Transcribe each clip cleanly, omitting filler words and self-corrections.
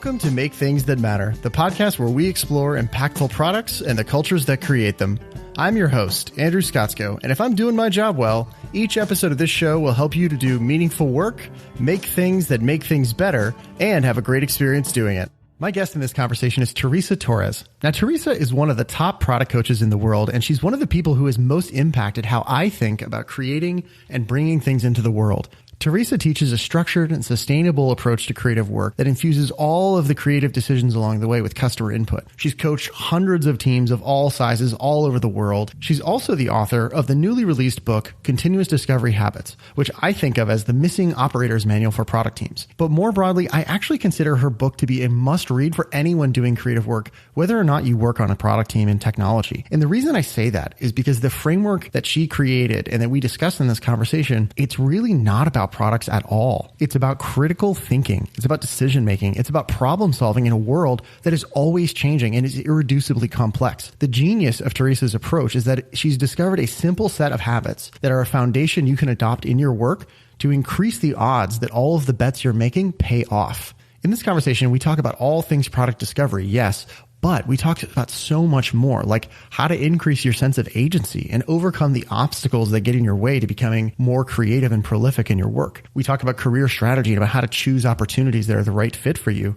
Welcome to Make Things That Matter, the podcast where we explore impactful products and the cultures that create them. I'm your host, Andrew Scottsko, and if I'm doing my job well, each episode of this show will help you to do meaningful work, make things that make things better, and have a great experience doing it. My guest in this conversation is Teresa Torres. Now, Teresa is one of the top product coaches in the world, and she's one of the people who has most impacted how I think about creating and bringing things into the world. Teresa teaches a structured and sustainable approach to creative work that infuses all of the creative decisions along the way with customer input. She's coached hundreds of teams of all sizes all over the world. She's also the author of the newly released book, Continuous Discovery Habits, which I think of as the missing operator's manual for product teams. But more broadly, I actually consider her book to be a must-read for anyone doing creative work, whether or not you work on a product team in technology. And the reason I say that is because the framework that she created and that we discussed in this conversation, it's really not about products at all. It's about critical thinking. It's about decision making. It's about problem solving in a world that is always changing and is irreducibly complex. The genius of Teresa's approach is that she's discovered a simple set of habits that are a foundation you can adopt in your work to increase the odds that all of the bets you're making pay off. In this conversation, we talk about all things product discovery, yes, but we talked about so much more, like how to increase your sense of agency and overcome the obstacles that get in your way to becoming more creative and prolific in your work. We talk about career strategy and about how to choose opportunities that are the right fit for you.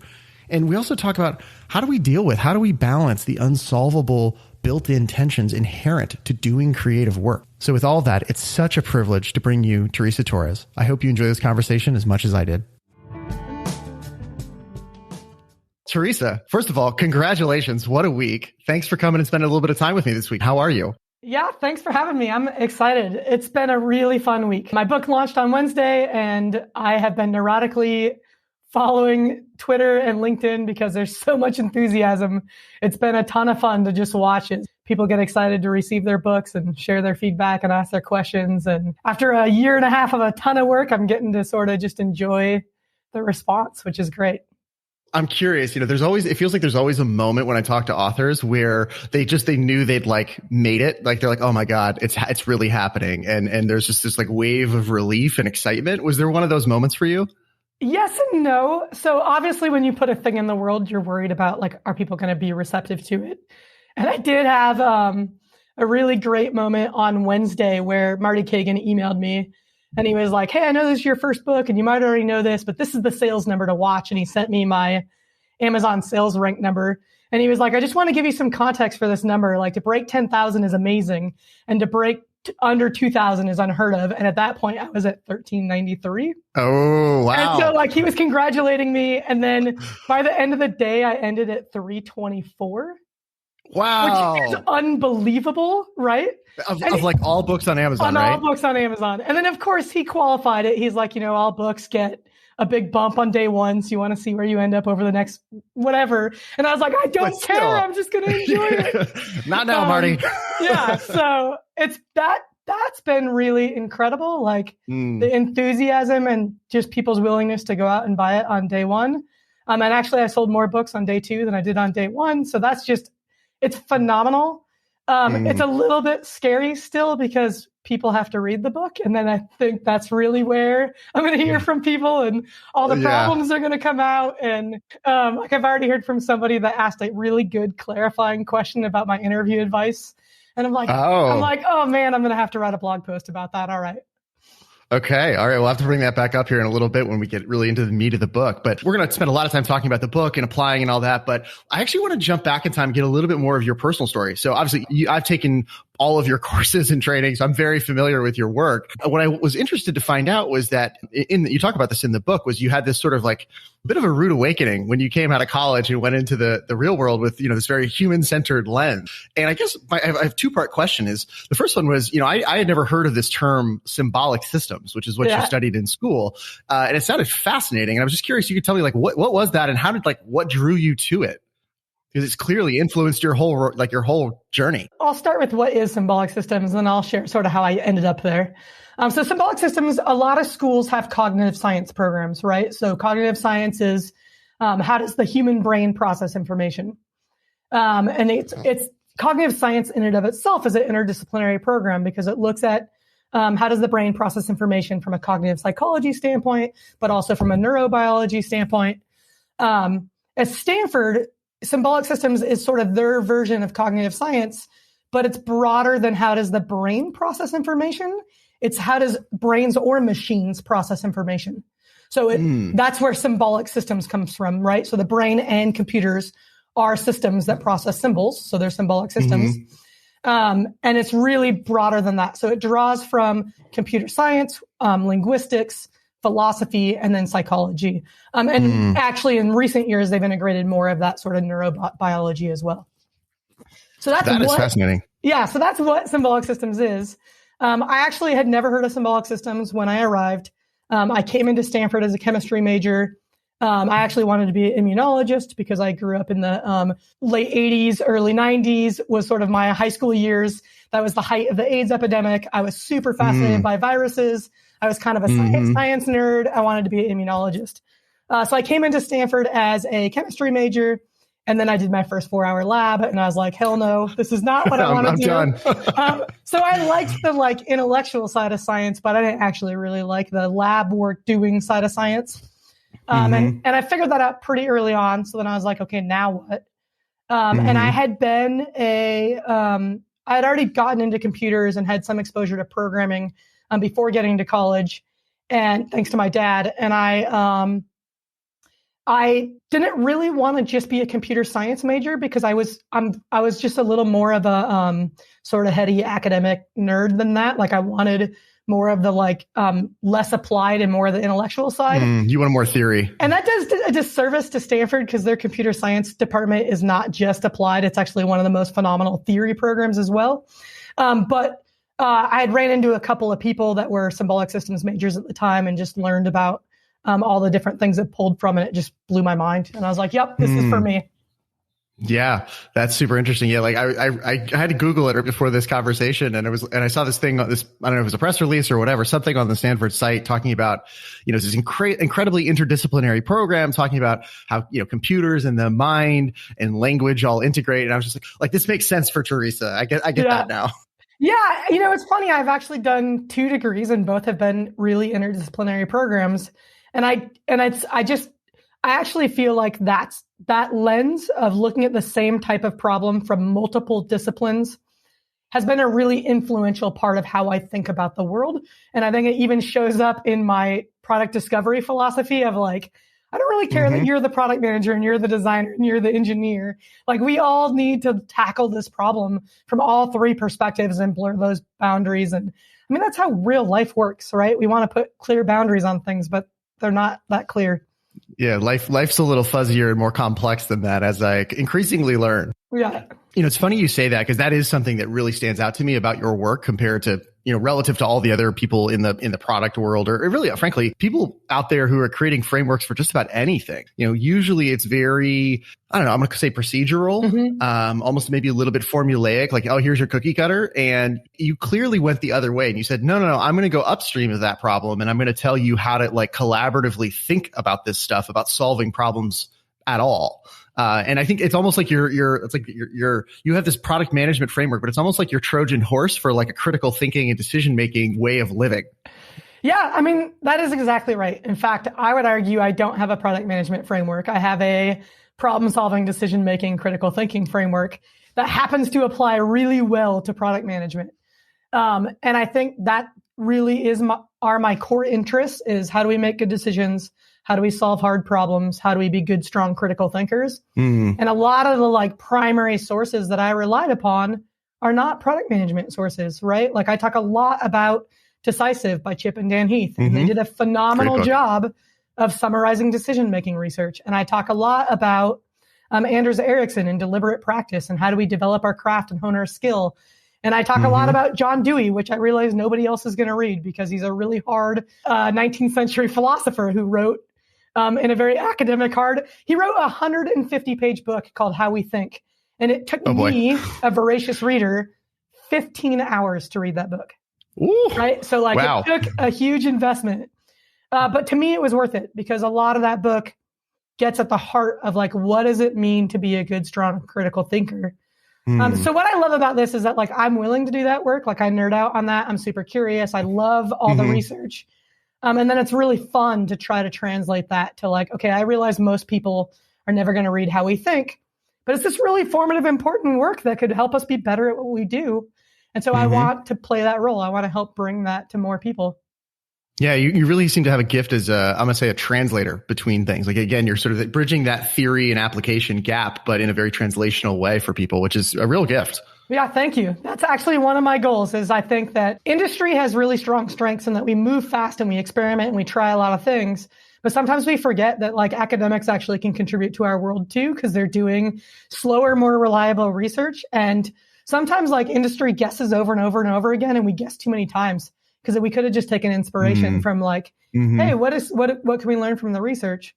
And we also talk about how do we balance the unsolvable built-in tensions inherent to doing creative work. So with all that, it's such a privilege to bring you Teresa Torres. I hope you enjoy this conversation as much as I did. Teresa, first of all, congratulations. What a week. Thanks for coming and spending a little bit of time with me this week. How are you? Yeah, thanks for having me. I'm excited. It's been a really fun week. My book launched on Wednesday, and I have been neurotically following Twitter and LinkedIn because there's so much enthusiasm. It's been a ton of fun to just watch it. People get excited to receive their books and share their feedback and ask their questions. And after a year and a half of a ton of work, I'm getting to sort of just enjoy the response, which is great. I'm curious, it feels like there's always a moment when I talk to authors where they knew they'd made it. Like they're like, oh my God, it's really happening. And there's just this wave of relief and excitement. Was there one of those moments for you? Yes and no. So obviously when you put a thing in the world, you're worried about are people going to be receptive to it? And I did have a really great moment on Wednesday where Marty Kagan emailed me. And he was like, hey, I know this is your first book and you might already know this, but this is the sales number to watch. And he sent me my Amazon sales rank number. And he was like, I just want to give you some context for this number. To break 10,000 is amazing. And to break under 2,000 is unheard of. And at that point, I was at 1,393. Oh, wow. And so he was congratulating me. And then by the end of the day, I ended at 324. Wow. Which is unbelievable, right? Of all books on Amazon, right? All books on Amazon. And then, of course, he qualified it. He's like, all books get a big bump on day one. So you want to see where you end up over the next whatever. And I was like, I don't care. I'm just going to enjoy it. Not now, Marty. Yeah. So it's that's been really incredible. The enthusiasm and just people's willingness to go out and buy it on day one. And actually I sold more books on day two than I did on day one. So that's it's phenomenal. It's a little bit scary still because people have to read the book. And then I think that's really where I'm going to hear from people and all the problems are going to come out. And I've already heard from somebody that asked a really good clarifying question about my interview advice. And I'm like, oh man, I'm going to have to write a blog post about that. All right. Okay. All right. We'll have to bring that back up here in a little bit when we get really into the meat of the book. But we're going to spend a lot of time talking about the book and applying and all that. But I actually want to jump back in time and get a little bit more of your personal story. So obviously, I've taken all of your courses and training, so I'm very familiar with your work. What I was interested to find out was that you talk about this in the book, was you had this sort of bit of a rude awakening when you came out of college and went into the real world with, this very human-centered lens. And I guess I have a two-part question. Is the first one was, I had never heard of this term symbolic systems, which is what you studied in school. And it sounded fascinating. And I was just curious, you could tell me what was that and how did what drew you to it? Because it's clearly influenced your whole journey. I'll start with what is symbolic systems, and then I'll share sort of how I ended up there. So symbolic systems, a lot of schools have cognitive science programs, right? So cognitive science is how does the human brain process information? And it's cognitive science in and of itself is an interdisciplinary program because it looks at how does the brain process information from a cognitive psychology standpoint, but also from a neurobiology standpoint. at Stanford, symbolic systems is sort of their version of cognitive science, but it's broader than how does the brain process information. It's how does brains or machines process information. So that's where symbolic systems comes from, right? So the brain and computers are systems that process symbols. So they're symbolic systems. And it's really broader than that. So it draws from computer science, linguistics, philosophy, and then psychology. And actually in recent years, they've integrated more of that sort of neurobiology as well. So that is fascinating. Yeah. So that's what symbolic systems is. I actually had never heard of symbolic systems when I arrived. I came into Stanford as a chemistry major. I actually wanted to be an immunologist because I grew up in the late 80s, early 90s was sort of my high school years. That was the height of the AIDS epidemic. I was super fascinated by viruses. I was kind of a science nerd. I wanted to be an immunologist. So I came into Stanford as a chemistry major. And then I did my first 4-hour lab and I was like, hell no, this is not what I want to do. Done. So I liked the intellectual side of science, but I didn't actually really like the lab work doing side of science. And I figured that out pretty early on. So then I was like, okay, now what? And I had been I had already gotten into computers and had some exposure to programming before getting to college. And thanks to my dad. And I didn't really want to just be a computer science major because I was just a little more of a sort of heady academic nerd than that. Like I wanted more of the less applied and more of the intellectual side. You want more theory. And that does a disservice to Stanford because their computer science department is not just applied. It's actually one of the most phenomenal theory programs as well. But I had ran into a couple of people that were symbolic systems majors at the time and just learned about all the different things it pulled from, and it just blew my mind. And I was like, yep, this is for me. Yeah, that's super interesting. Yeah, like I had to Google it right before this conversation, and I saw this thing, I don't know if it was a press release or whatever, something on the Stanford site talking about, this incredibly interdisciplinary program talking about how, computers and the mind and language all integrate. And I was just like, this makes sense for Teresa. I get that now. Yeah. It's funny. I've actually done 2 degrees and both have been really interdisciplinary programs. And I actually feel like that lens of looking at the same type of problem from multiple disciplines has been a really influential part of how I think about the world. And I think it even shows up in my product discovery philosophy of I don't really care that you're the product manager and you're the designer and you're the engineer. Like we all need to tackle this problem from all 3 perspectives and blur those boundaries. And I mean, that's how real life works, right? We want to put clear boundaries on things, but they're not that clear. Yeah, life's a little fuzzier and more complex than that as I increasingly learn. Yeah. It's funny you say that because that is something that really stands out to me about your work compared to, relative to all the other people in the product world or really, frankly, people out there who are creating frameworks for just about anything. Usually it's very, I don't know, I'm going to say procedural, almost maybe a little bit formulaic, like, oh, here's your cookie cutter. And you clearly went the other way and you said, no, I'm going to go upstream of that problem. And I'm going to tell you how to collaboratively think about this stuff, about solving problems at all. And I think it's almost like you have this product management framework, but it's almost like your Trojan horse for a critical thinking and decision making way of living. Yeah, I mean, that is exactly right. In fact, I would argue I don't have a product management framework. I have a problem solving, decision making, critical thinking framework that happens to apply really well to product management. And I think that really are my core interests is how do we make good decisions? How do we solve hard problems? How do we be good, strong, critical thinkers? And a lot of the primary sources that I relied upon are not product management sources, right? Like I talk a lot about Decisive by Chip and Dan Heath. And they did a phenomenal job of summarizing decision-making research. And I talk a lot about Anders Ericsson and deliberate practice and how do we develop our craft and hone our skill. And I talk a lot about John Dewey, which I realize nobody else is going to read because he's a really hard 19th century philosopher who wrote in a very academic he wrote a 150-page book called How We Think. And it took me, a voracious reader, 15 hours to read that book. Ooh, right? So It took a huge investment. But to me, it was worth it because a lot of that book gets at the heart of what does it mean to be a good, strong, critical thinker? So what I love about this is that I'm willing to do that work. I nerd out on that. I'm super curious. I love all the research. And then it's really fun to try to translate that to okay, I realize most people are never going to read how we think. But it's this really formative, important work that could help us be better at what we do. And so I want to play that role. I want to help bring that to more people. Yeah, you really seem to have a gift as I'm going to say a translator between things. Like, again, you're sort of bridging that theory and application gap, but in a very translational way for people, which is a real gift. Yeah, thank you. That's actually one of my goals is I think that industry has really strong strengths and that we move fast and we experiment and we try a lot of things. But sometimes we forget that like academics actually can contribute to our world too, because they're doing slower, more reliable research. And sometimes like industry guesses over and over and over again, and we guess too many times because we could have just taken inspiration from like, hey, what can we learn from the research?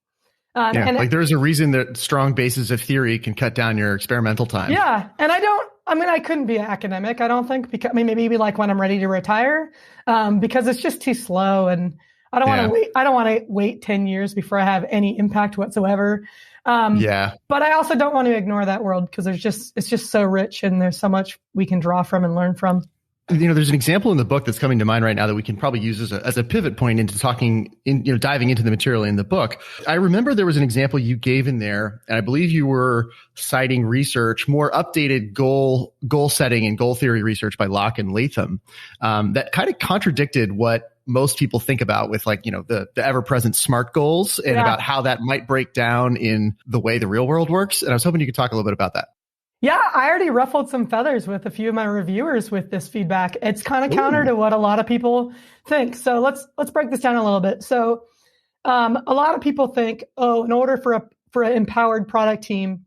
And like there's a reason that strong bases of theory can cut down your experimental time. Yeah. And I couldn't be an academic, I don't think, because maybe like when I'm ready to retire, because it's just too slow and I don't want to wait 10 years before I have any impact whatsoever. But I also don't want to ignore that world because it's just so rich and there's so much we can draw from and learn from. There's an example in the book that's coming to mind right now that we can probably use as a pivot point into diving into the material in the book. I remember there was an example you gave in there, and I believe you were citing research, more updated goal setting and goal theory research by Locke and Latham, that kind of contradicted what most people think about with the ever-present SMART goals and about how that might break down in the way the real world works. And I was hoping you could talk a little bit about that. Yeah, I already ruffled some feathers with a few of my reviewers with this feedback. It's kind of counter to what a lot of people think. So let's break this down a little bit. So a lot of people think, in order for an empowered product team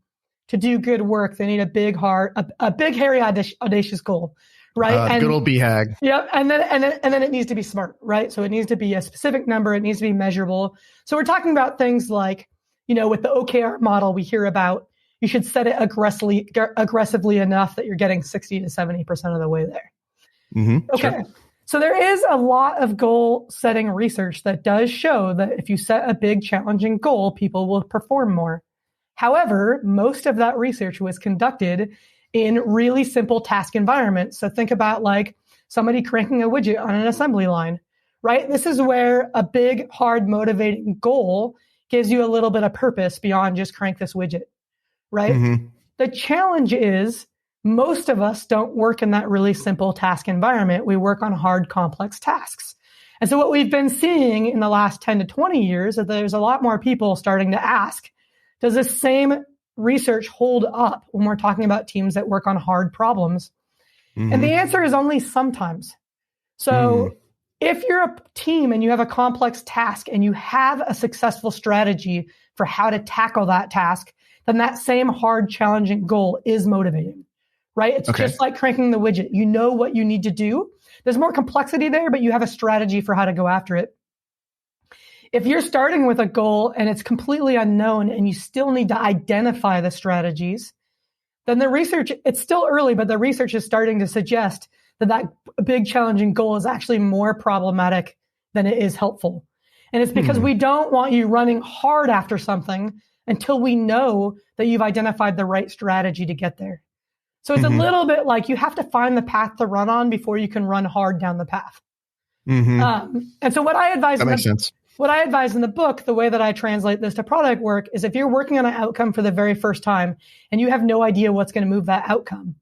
to do good work, they need a big, hairy, audacious goal, right? Good old BHAG. Yeah, and then it needs to be SMART, right? So it needs to be a specific number. It needs to be measurable. So we're talking about things like, with the OKR model we hear about. You should set it aggressively enough that you're getting 60 to 70% of the way there. Okay. Sure. So there is a lot of goal setting research that does show that if you set a big challenging goal, people will perform more. However, most of that research was conducted in really simple task environments. So think about like somebody cranking a widget on an assembly line, right? This is where a big, hard, motivating goal gives you a little bit of purpose beyond just crank this widget. Right? The challenge is most of us don't work in that really simple task environment. We work on hard, complex tasks. And so what we've been seeing in the last 10 to 20 years is that there's a lot more people starting to ask, does this same research hold up when we're talking about teams that work on hard problems? And the answer is only sometimes. So if you're a team and you have a complex task and you have a successful strategy for how to tackle that task, then that same hard, challenging goal is motivating, right? It's just like cranking the widget. You know what you need to do. There's more complexity there, but you have a strategy for how to go after it. If you're starting with a goal and it's completely unknown and you still need to identify the strategies, then the research, it's still early, but the research is starting to suggest that big, challenging goal is actually more problematic than it is helpful. And it's because we don't want you running hard after something until we know that you've identified the right strategy to get there. So it's a little bit like you have to find the path to run on before you can run hard down the path. And so what I advise in the book, the way that I translate this to product work is if you're working on an outcome for the very first time and you have no idea what's going to move that outcome,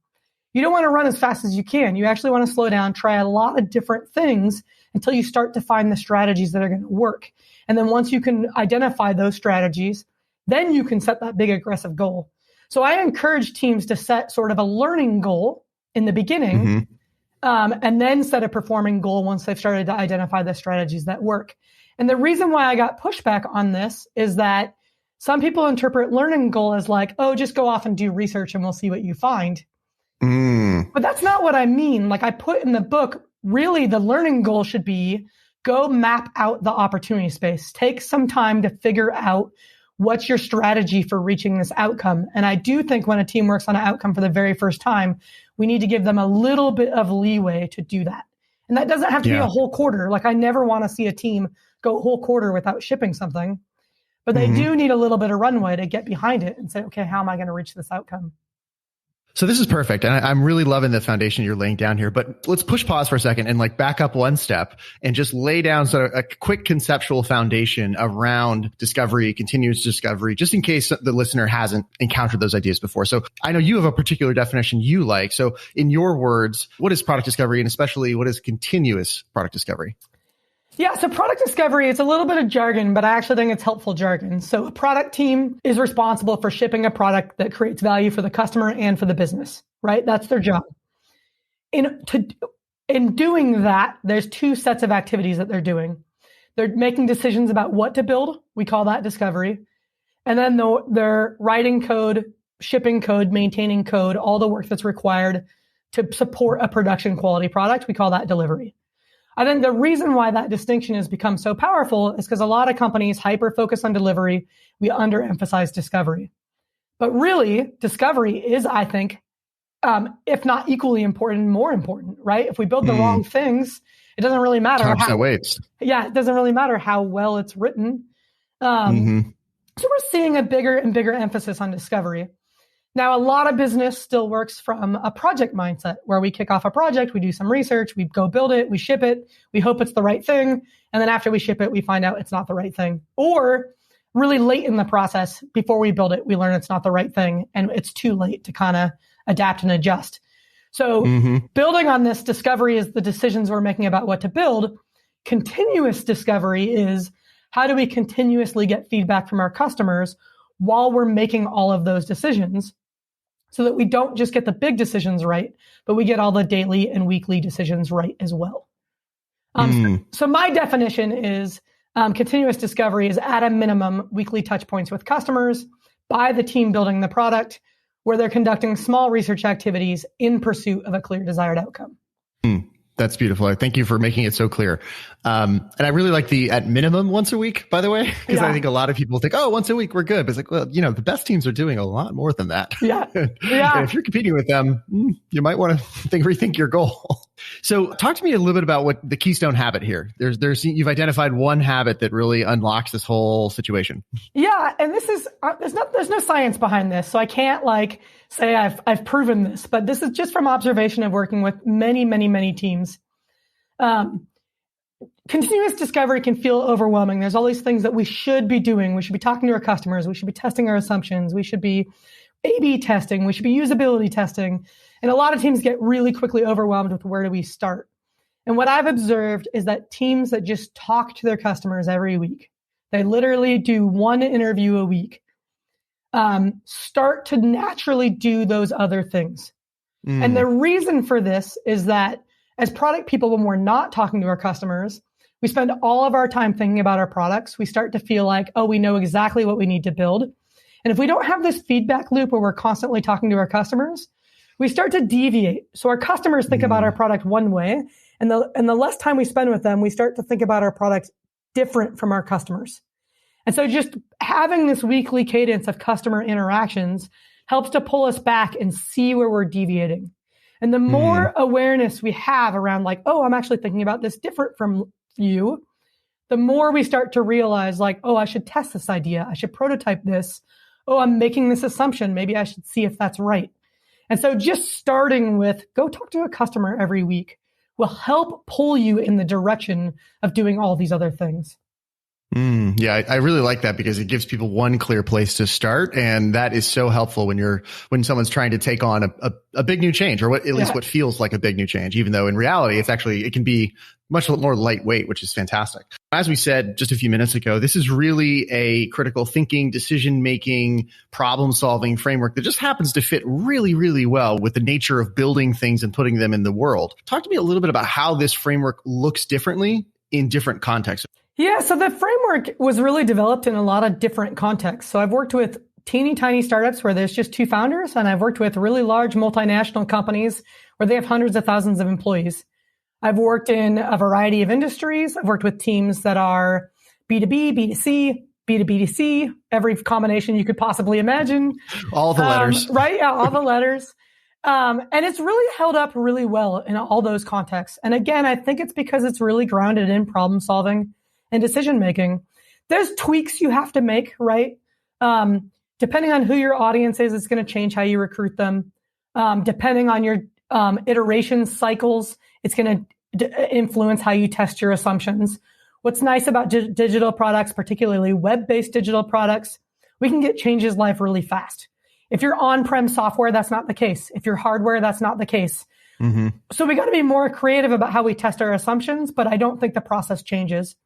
you don't want to run as fast as you can. You actually want to slow down, try a lot of different things until you start to find the strategies that are going to work. And then once you can identify those strategies, then you can set that big aggressive goal. So I encourage teams to set sort of a learning goal in the beginning, and then set a performing goal once they've started to identify the strategies that work. And the reason why I got pushback on this is that some people interpret learning goal as like, just go off and do research and we'll see what you find. But that's not what I mean. Like I put in the book, really the learning goal should be go map out the opportunity space. Take some time to figure out what's your strategy for reaching this outcome? And I do think when a team works on an outcome for the very first time, we need to give them a little bit of leeway to do that. And that doesn't have to be a whole quarter. Like I never want to see a team go a whole quarter without shipping something, but they do need a little bit of runway to get behind it and say, okay, how am I going to reach this outcome? So this is perfect. And I'm really loving the foundation you're laying down here, but let's push pause for a second and like back up one step and just lay down sort of a quick conceptual foundation around discovery, continuous discovery, just in case the listener hasn't encountered those ideas before. So I know you have a particular definition you like. So in your words, what is product discovery, and especially what is continuous product discovery? Yeah, so product discovery, it's a little bit of jargon, but I actually think it's helpful jargon. So a product team is responsible for shipping a product that creates value for the customer and for the business, right? That's their job. In doing that, there's two sets of activities that they're doing. They're making decisions about what to build. We call that discovery. And then they're writing code, shipping code, maintaining code, all the work that's required to support a production quality product. We call that delivery. I think the reason why that distinction has become so powerful is because a lot of companies hyper-focus on delivery. We underemphasize discovery. But really, discovery is, I think, if not equally important, more important, right? If we build the wrong things, it doesn't really matter. It doesn't really matter how well it's written. So we're seeing a bigger and bigger emphasis on discovery. Now, a lot of business still works from a project mindset where we kick off a project, we do some research, we go build it, we ship it, we hope it's the right thing. And then after we ship it, we find out it's not the right thing. Or really late in the process, before we build it, we learn it's not the right thing and it's too late to kind of adapt and adjust. So building on this, discovery is the decisions we're making about what to build. Continuous discovery is how do we continuously get feedback from our customers while we're making all of those decisions, so that we don't just get the big decisions right, but we get all the daily and weekly decisions right as well. So my definition is continuous discovery is at a minimum weekly touch points with customers by the team building the product, where they're conducting small research activities in pursuit of a clear desired outcome. That's beautiful. Thank you for making it so clear. And I really like the at minimum once a week, by the way, because I think a lot of people think, oh, once a week, we're good. But it's like, well, the best teams are doing a lot more than that. And if you're competing with them, you might want to rethink your goal. So talk to me a little bit about what the keystone habit here. You've identified one habit that really unlocks this whole situation. Yeah. And this is, there's no science behind this. So I can't say I've proven this, but this is just from observation of working with many, many, many teams. Continuous discovery can feel overwhelming. There's all these things that we should be doing. We should be talking to our customers. We should be testing our assumptions. We should be A/B testing. We should be usability testing. And a lot of teams get really quickly overwhelmed with where do we start? And what I've observed is that teams that just talk to their customers every week, they literally do one interview a week, start to naturally do those other things. And the reason for this is that as product people, when we're not talking to our customers, we spend all of our time thinking about our products. We start to feel like, oh, we know exactly what we need to build. And if we don't have this feedback loop where we're constantly talking to our customers, we start to deviate. So our customers think about our product one way, and the less time we spend with them, we start to think about our product different from our customers. And so just having this weekly cadence of customer interactions helps to pull us back and see where we're deviating. And the more awareness we have around oh, I'm actually thinking about this different from you, the more we start to realize oh, I should test this idea. I should prototype this. Oh, I'm making this assumption. Maybe I should see if that's right. And so just starting with go talk to a customer every week will help pull you in the direction of doing all these other things. Yeah, I really like that because it gives people one clear place to start. And that is so helpful when someone's trying to take on a big new change, or at least what feels like a big new change, even though in reality, it can be much more lightweight, which is fantastic. As we said just a few minutes ago, this is really a critical thinking, decision-making, problem-solving framework that just happens to fit really, really well with the nature of building things and putting them in the world. Talk to me a little bit about how this framework looks differently in different contexts. Yeah, so the framework was really developed in a lot of different contexts. So I've worked with teeny tiny startups where there's just two founders, and I've worked with really large multinational companies where they have hundreds of thousands of employees. I've worked in a variety of industries. I've worked with teams that are B2B, B2C, B2B2C, every combination you could possibly imagine. All the letters. Right? Yeah, all the letters. And it's really held up really well in all those contexts. And again, I think it's because it's really grounded in problem solving and decision making. There's tweaks you have to make, right? Depending on who your audience is, it's going to change how you recruit them. Depending on your iteration cycles, it's going to influence how you test your assumptions. What's nice about digital products, particularly web-based digital products, we can get changes live really fast. If you're on-prem software, that's not the case. If you're hardware, that's not the case. Mm-hmm. So we got to be more creative about how we test our assumptions, but I don't think the process changes.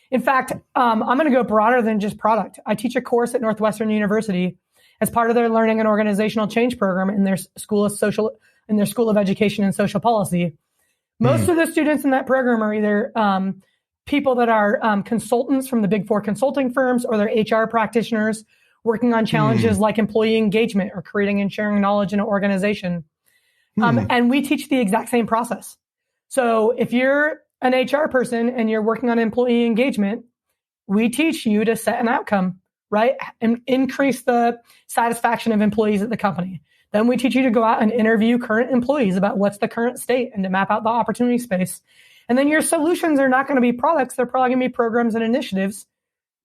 In fact, I'm going to go broader than just product. I teach a course at Northwestern University as part of their learning and organizational change program in their School of Education and Social Policy. Most of the students in that program are either people that are consultants from the Big Four consulting firms, or they're HR practitioners working on challenges like employee engagement or creating and sharing knowledge in an organization. And we teach the exact same process. So if you're an HR person and you're working on employee engagement, we teach you to set an outcome, right? And increase the satisfaction of employees at the company. Then we teach you to go out and interview current employees about what's the current state and to map out the opportunity space. And then your solutions are not going to be products. They're probably going to be programs and initiatives,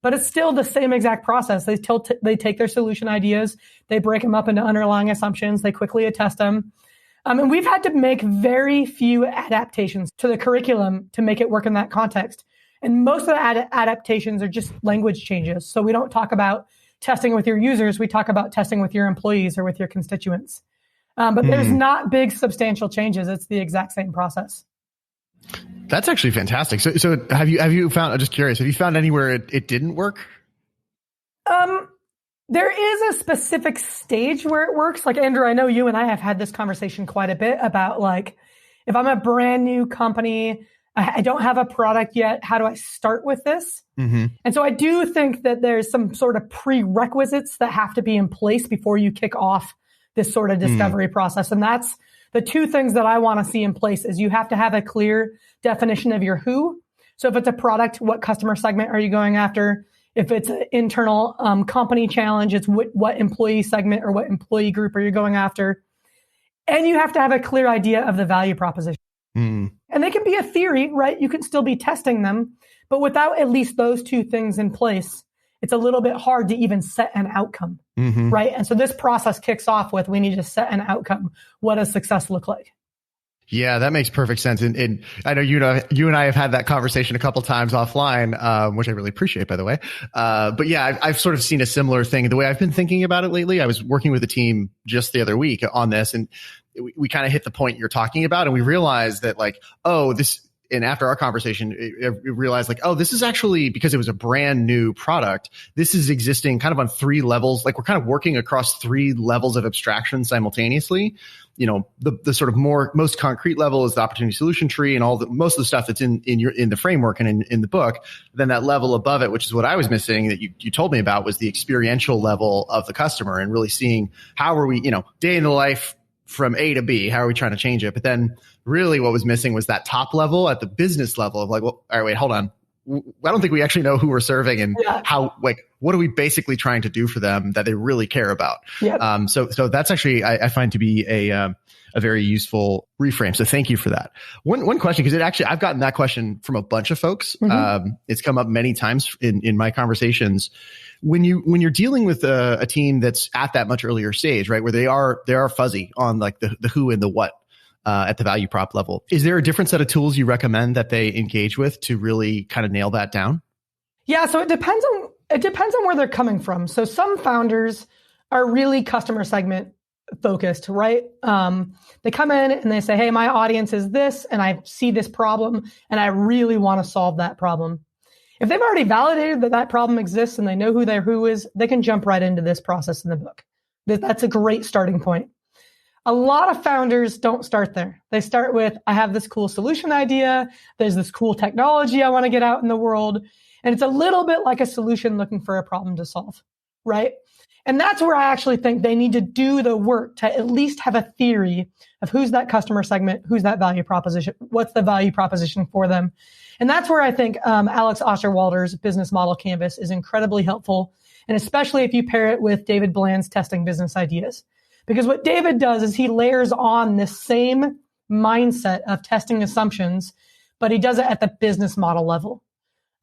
but it's still the same exact process. They take their solution ideas, they break them up into underlying assumptions, they quickly attest them. And we've had to make very few adaptations to the curriculum to make it work in that context. And most of the adaptations are just language changes. So we don't talk about testing with your users. We talk about testing with your employees or with your constituents. But there's not big substantial changes. It's the exact same process. That's actually fantastic. So have you found, I'm just curious, have you found anywhere it didn't work? There is a specific stage where it works. Like, Andrew, I know you and I have had this conversation quite a bit about, like, if I'm a brand new company, I don't have a product yet, how do I start with this? Mm-hmm. And so I do think that there's some sort of prerequisites that have to be in place before you kick off this sort of discovery process. And that's the two things that I want to see in place. Is you have to have a clear definition of your who. So if it's a product, what customer segment are you going after? If it's an internal company challenge, it's what employee segment or what employee group are you going after? And you have to have a clear idea of the value proposition. And they can be a theory, right? You can still be testing them, but without at least those two things in place, it's a little bit hard to even set an outcome, right? And so this process kicks off with, we need to set an outcome. What does success look like? Yeah, that makes perfect sense. And I know you and I have had that conversation a couple times offline, which I really appreciate, by the way. But yeah, I've sort of seen a similar thing. The way I've been thinking about it lately, I was working with a team just the other week on this, and we kind of hit the point you're talking about, and we realized that, like, and after our conversation, we realized, like, this is actually, because it was a brand new product, this is existing kind of on three levels. Like, we're kind of working across three levels of abstraction simultaneously. You know, the sort of most concrete level is the opportunity solution tree and most of the stuff that's in the framework and in the book. Then that level above it, which is what I was missing that you told me about, was the experiential level of the customer and really seeing how are we, day in the life from A to B, how are we trying to change it? But then really what was missing was that top level at the business level of, like, well, all right, wait, hold on. I don't think we actually know who we're serving and how, like, what are we basically trying to do for them that they really care about? Yep. So that's actually, I find to be a very useful reframe. So thank you for that. One question, because I've gotten that question from a bunch of folks. It's come up many times in my conversations. When you're dealing with a team that's at that much earlier stage, right, where they are fuzzy on, like, the who and the what, at the value prop level, is there a different set of tools you recommend that they engage with to really kind of nail that down? Yeah, so it depends on where they're coming from. So some founders are really customer segment focused, right? They come in and they say, hey, my audience is this, and I see this problem, and I really want to solve that problem. If they've already validated that problem exists and they know who their who is, they can jump right into this process in the book. That's a great starting point. A lot of founders don't start there. They start with, I have this cool solution idea. There's this cool technology I want to get out in the world. And it's a little bit like a solution looking for a problem to solve, right? And that's where I actually think they need to do the work to at least have a theory of who's that customer segment, who's that value proposition, what's the value proposition for them. And that's where I think Alex Osterwalder's business model canvas is incredibly helpful. And especially if you pair it with David Bland's testing business ideas. Because what David does is he layers on this same mindset of testing assumptions, but he does it at the business model level.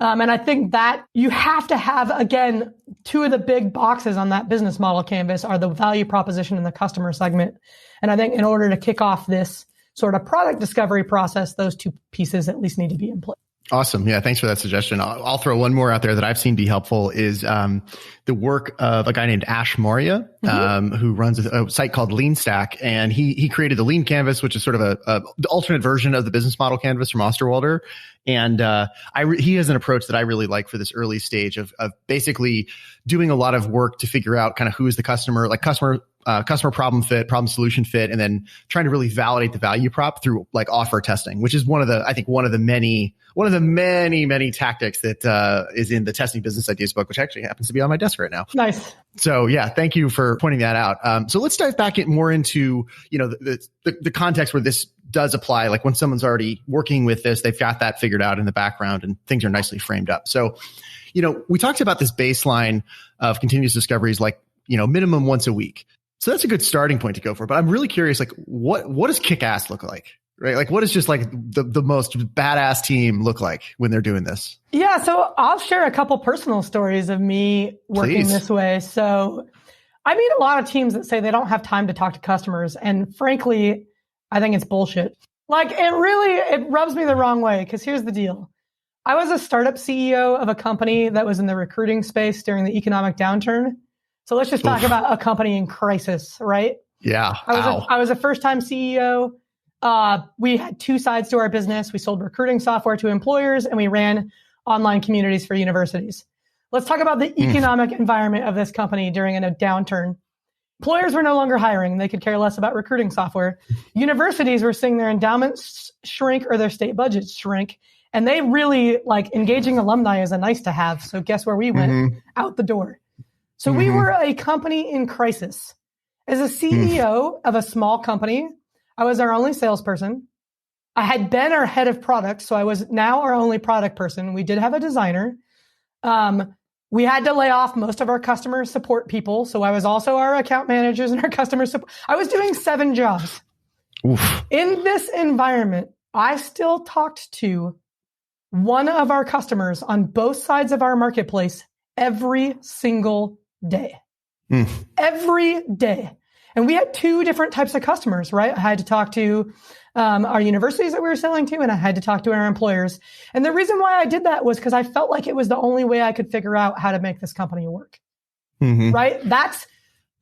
And I think that you have to have, again, two of the big boxes on that business model canvas are the value proposition and the customer segment. And I think in order to kick off this sort of product discovery process, those two pieces at least need to be in place. Awesome. Yeah. Thanks for that suggestion. I'll throw one more out there that I've seen be helpful is the work of a guy named Ash Maurya, who runs a site called Lean Stack. And he created the Lean Canvas, which is sort of the alternate version of the business model canvas from Osterwalder. And he has an approach that I really like for this early stage of basically doing a lot of work to figure out kind of who is the customer, like customer problem fit, problem solution fit, and then trying to really validate the value prop through like offer testing, which is one of the many tactics that is in the Testing Business Ideas book, which actually happens to be on my desk right now. Nice. So yeah, thank you for pointing that out. So let's dive back more into, the context where this does apply. Like when someone's already working with this, they've got that figured out in the background and things are nicely framed up. So, we talked about this baseline of continuous discoveries, like, minimum once a week. So that's a good starting point to go for. But I'm really curious, like what does kick-ass look like? Right? Like what does just like the most badass team look like when they're doing this? Yeah. So I'll share a couple personal stories of me working this way. So I meet a lot of teams that say they don't have time to talk to customers. And frankly, I think it's bullshit. Like it rubs me the wrong way because here's the deal. I was a startup CEO of a company that was in the recruiting space during the economic downturn. So let's just talk about a company in crisis, right? Yeah. I was a first-time CEO. We had two sides to our business. We sold recruiting software to employers and we ran online communities for universities. Let's talk about the economic environment of this company during a downturn. Employers were no longer hiring. They could care less about recruiting software. Universities were seeing their endowments shrink or their state budgets shrink. And they really like engaging alumni is a nice to have. So guess where we went? Out the door. So we were a company in crisis. As a CEO of a small company, I was our only salesperson. I had been our head of product, so I was now our only product person. We did have a designer. We had to lay off most of our customer support people, so I was also our account managers and our customer support. I was doing 7 jobs. Oof. In this environment, I still talked to one of our customers on both sides of our marketplace every single day. Every day. And we had 2 different types of customers, right? I had to talk to our universities that we were selling to, and I had to talk to our employers. And the reason why I did that was because I felt like it was the only way I could figure out how to make this company work, right?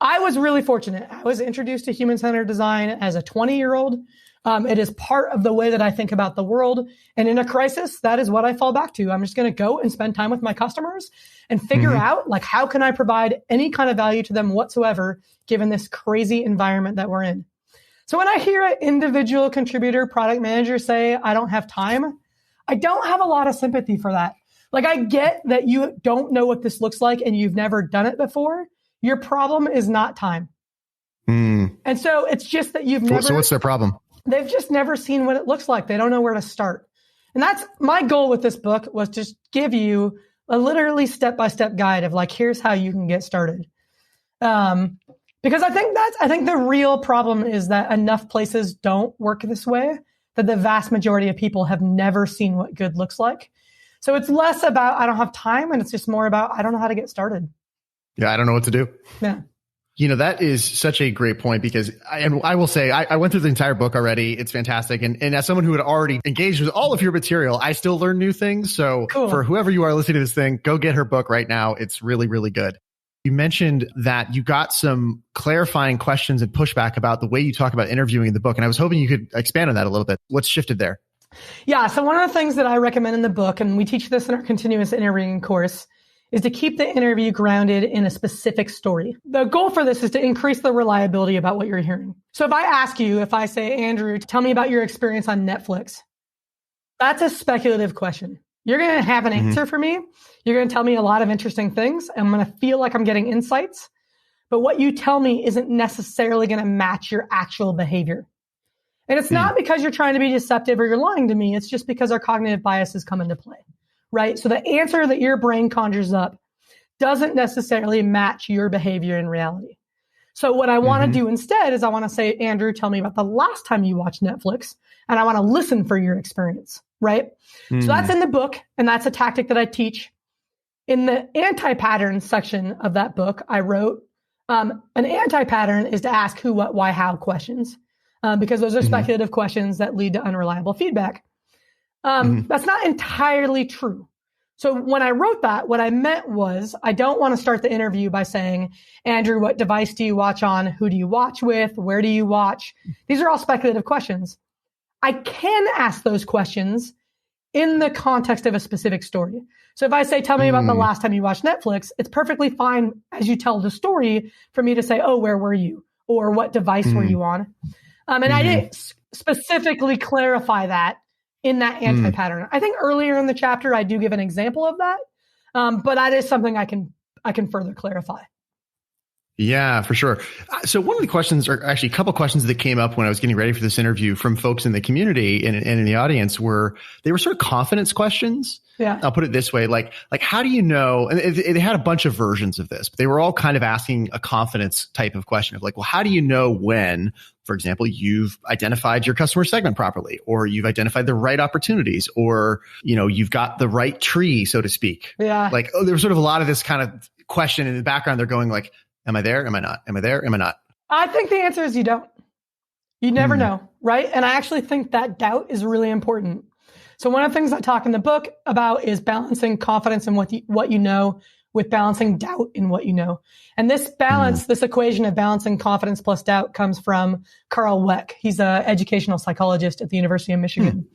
I was really fortunate. I was introduced to human-centered design as a 20-year-old. It is part of the way that I think about the world. And in a crisis, that is what I fall back to. I'm just going to go and spend time with my customers and figure out, like, how can I provide any kind of value to them whatsoever, given this crazy environment that we're in. So when I hear an individual contributor, product manager say, I don't have time, I don't have a lot of sympathy for that. Like, I get that you don't know what this looks like and you've never done it before. Your problem is not time. And so it's just that you've never... So what's their problem? They've just never seen what it looks like. They don't know where to start. And that's my goal with this book, was to give you a literally step-by-step guide of like, here's how you can get started. Because I think the real problem is that enough places don't work this way, that the vast majority of people have never seen what good looks like. So it's less about, I don't have time, and it's just more about, I don't know how to get started. Yeah, I don't know what to do. Yeah. That is such a great point because I will say, I went through the entire book already. It's fantastic. And as someone who had already engaged with all of your material, I still learn new things. So For whoever you are listening to this thing, go get her book right now. It's really, really good. You mentioned that you got some clarifying questions and pushback about the way you talk about interviewing in the book. And I was hoping you could expand on that a little bit. What's shifted there? Yeah. So one of the things that I recommend in the book, and we teach this in our continuous interviewing course, is to keep the interview grounded in a specific story. The goal for this is to increase the reliability about what you're hearing. So if I say, Andrew, tell me about your experience on Netflix, that's a speculative question. You're going to have an answer for me. You're going to tell me a lot of interesting things. And I'm going to feel like I'm getting insights. But what you tell me isn't necessarily going to match your actual behavior. And it's not because you're trying to be deceptive or you're lying to me. It's just because our cognitive biases come into play. Right? So the answer that your brain conjures up doesn't necessarily match your behavior in reality. So what I want to do instead is I want to say, Andrew, tell me about the last time you watched Netflix. and I want to listen for your experience, right? So that's in the book, and that's a tactic that I teach. In the anti-pattern section of that book, I wrote, an anti-pattern is to ask who, what, why, how questions, because those are speculative questions that lead to unreliable feedback. That's not entirely true. So when I wrote that, what I meant was, I don't want to start the interview by saying, Andrew, what device do you watch on? Who do you watch with? Where do you watch? These are all speculative questions. I can ask those questions in the context of a specific story. So if I say, tell me about the last time you watched Netflix, it's perfectly fine as you tell the story for me to say, oh, where were you? Or what device were you on? And I didn't specifically clarify that in that anti-pattern. I think earlier in the chapter, I do give an example of that. But that is something I can further clarify. Yeah, for sure. So one of the questions, or actually a couple of questions that came up when I was getting ready for this interview from folks in the community and in the audience they were sort of confidence questions. Yeah. I'll put it this way, like how do you know, and they had a bunch of versions of this, but they were all kind of asking a confidence type of question of like, well, how do you know when, for example, you've identified your customer segment properly, or you've identified the right opportunities, or, you've got the right tree, so to speak. Yeah. Like, there was sort of a lot of this kind of question in the background. They're going like, am I there? Am I not? Am I there? Am I not? I think the answer is you don't. You never know, right? And I actually think that doubt is really important. So one of the things I talk in the book about is balancing confidence in what you know with balancing doubt in what you know. And this balance, this equation of balancing confidence plus doubt comes from Carl Weck. He's an educational psychologist at the University of Michigan.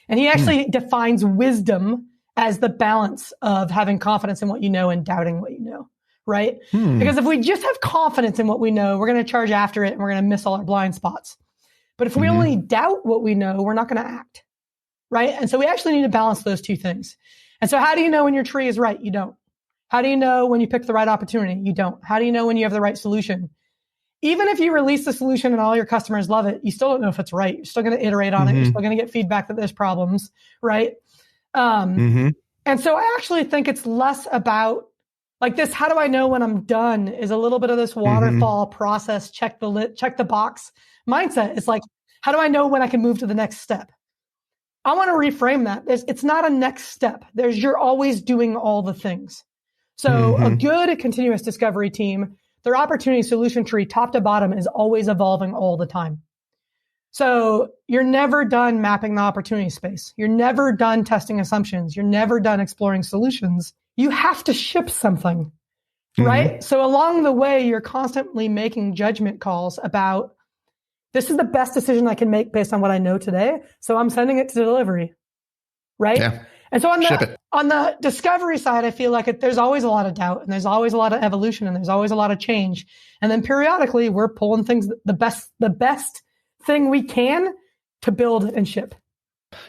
And he actually defines wisdom as the balance of having confidence in what you know and doubting what you know. Right? Because if we just have confidence in what we know, we're going to charge after it and we're going to miss all our blind spots. But if we only doubt what we know, we're not going to act. Right? And so we actually need to balance those two things. And so how do you know when your tree is right? You don't. How do you know when you pick the right opportunity? You don't. How do you know when you have the right solution? Even if you release the solution and all your customers love it, you still don't know if it's right. You're still going to iterate on it. You're still going to get feedback that there's problems. Right? And so I actually think it's less about like this, how do I know when I'm done, is a little bit of this waterfall process, check the box mindset. It's like, how do I know when I can move to the next step? I want to reframe that. It's not a next step. You're always doing all the things. So a good continuous discovery team, their opportunity solution tree, top to bottom, is always evolving all the time. So you're never done mapping the opportunity space. You're never done testing assumptions. You're never done exploring solutions. You have to ship something, right? So along the way, you're constantly making judgment calls about, this is the best decision I can make based on what I know today. So I'm sending it to delivery, right? Yeah. And so on the discovery side, I feel like there's always a lot of doubt, and there's always a lot of evolution, and there's always a lot of change. And then periodically we're pulling things, the best thing we can to build and ship.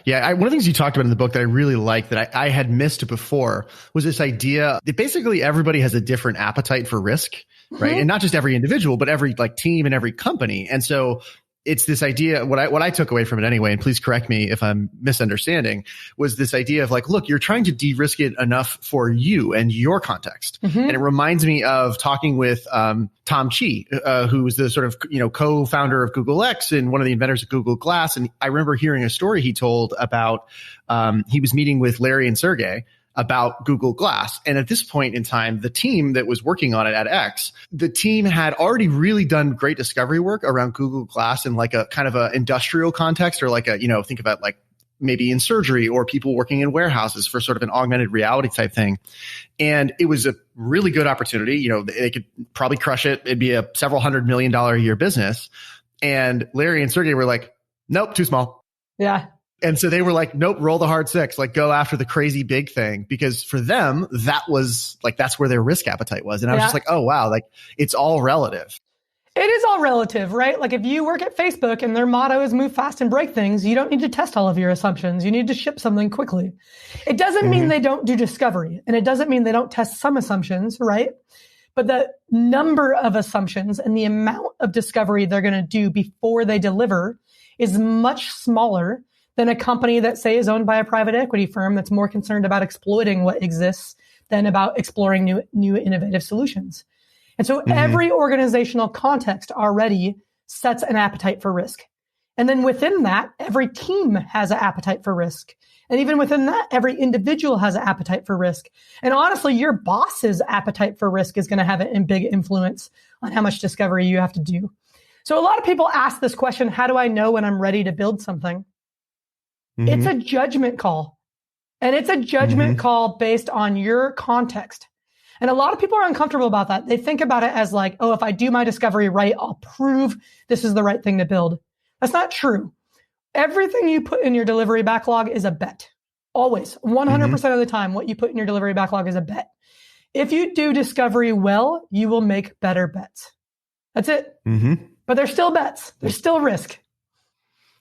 Yeah, one of the things you talked about in the book that I really liked that I had missed before was this idea that basically everybody has a different appetite for risk, right? And not just every individual, but every team and every company. And so it's this idea, what I took away from it anyway, and please correct me if I'm misunderstanding, was this idea of like, look, you're trying to de-risk it enough for you and your context. And it reminds me of talking with Tom Chi, who was the sort of co-founder of Google X and one of the inventors of Google Glass. And I remember hearing a story he told about he was meeting with Larry and Sergey about Google Glass. And at this point in time, the team that was working on it at X, the team had already really done great discovery work around Google Glass in like a kind of a industrial context, or like a, think about like maybe in surgery or people working in warehouses for sort of an augmented reality type thing. And it was a really good opportunity. They could probably crush it. It'd be a several $100 million a year business. And Larry and Sergey were like, nope, too small. Yeah. And so they were like, nope, roll the hard six, like go after the crazy big thing, because for them, that was like, that's where their risk appetite was. And I was just like, oh, wow, like it's all relative. It is all relative, right? Like if you work at Facebook and their motto is move fast and break things, you don't need to test all of your assumptions. You need to ship something quickly. It doesn't mean they don't do discovery, and it doesn't mean they don't test some assumptions, right? But the number of assumptions and the amount of discovery they're going to do before they deliver is much smaller than a company that, say, is owned by a private equity firm that's more concerned about exploiting what exists than about exploring new innovative solutions. And so every organizational context already sets an appetite for risk. And then within that, every team has an appetite for risk. And even within that, every individual has an appetite for risk. And honestly, your boss's appetite for risk is going to have a big influence on how much discovery you have to do. So a lot of people ask this question, how do I know when I'm ready to build something? Mm-hmm. It's a judgment call. And it's a judgment call based on your context. And a lot of people are uncomfortable about that. They think about it as like, oh, if I do my discovery right, I'll prove this is the right thing to build. That's not true. Everything you put in your delivery backlog is a bet. Always. 100% of the time, what you put in your delivery backlog is a bet. If you do discovery well, you will make better bets. That's it. But they're still bets. There's still risk.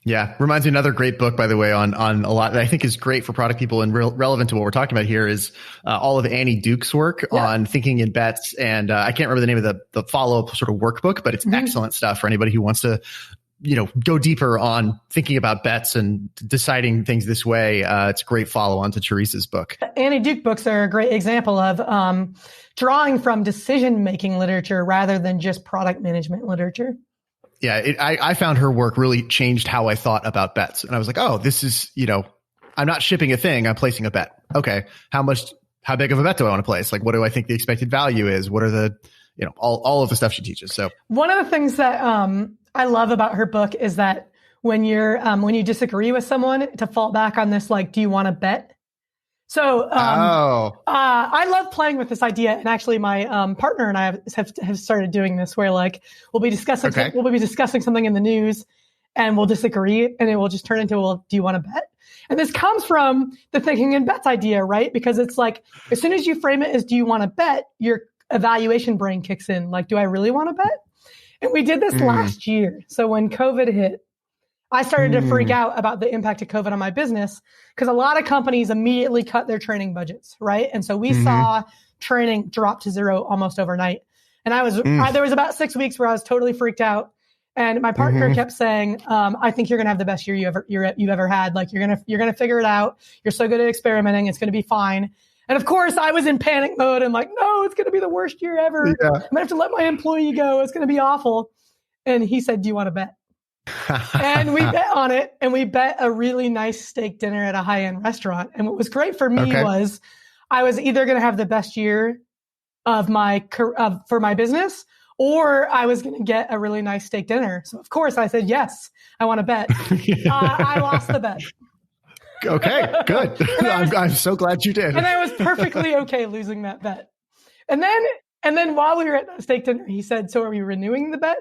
Yeah. Reminds me of another great book, by the way, on a lot that I think is great for product people and relevant to what we're talking about here is all of Annie Duke's work on thinking in bets. And I can't remember the name of the follow-up sort of workbook, but it's excellent stuff for anybody who wants to, go deeper on thinking about bets and deciding things this way. It's a great follow-on to Teresa's book. Annie Duke books are a great example of drawing from decision-making literature rather than just product management literature. Yeah, I found her work really changed how I thought about bets. And I was like, oh, this is, I'm not shipping a thing, I'm placing a bet. Okay, how big of a bet do I want to place? Like, what do I think the expected value is? What are the, all of the stuff she teaches. So one of the things that I love about her book is that when you disagree with someone, to fall back on this, like, do you want to bet? So I love playing with this idea, and actually my partner and I have started doing this, where like we'll be discussing something in the news, and we'll disagree, and it will just turn into, well, do you want to bet? And this comes from the thinking in bets idea, right? Because it's like as soon as you frame it as do you want to bet, your evaluation brain kicks in. Like, do I really want to bet? And we did this last year. So when COVID hit, I started to freak out about the impact of COVID on my business, because a lot of companies immediately cut their training budgets, right? And so we saw training drop to zero almost overnight. And there was about 6 weeks where I was totally freaked out. And my partner kept saying, I think you're going to have the best year you've ever had. Like, you're going to figure it out. You're so good at experimenting. It's going to be fine. And of course, I was in panic mode and like, no, it's going to be the worst year ever. Yeah. I'm going to have to let my employee go. It's going to be awful. And he said, do you want to bet? And we bet on it, and we bet a really nice steak dinner at a high-end restaurant. And what was great for me was I was either going to have the best year of for my business, or I was going to get a really nice steak dinner. So of course I said, yes, I want to bet. I lost the bet. Okay, good. I'm so glad you did. And I was perfectly okay losing that bet. And then while we were at that steak dinner, he said, so are we renewing the bet?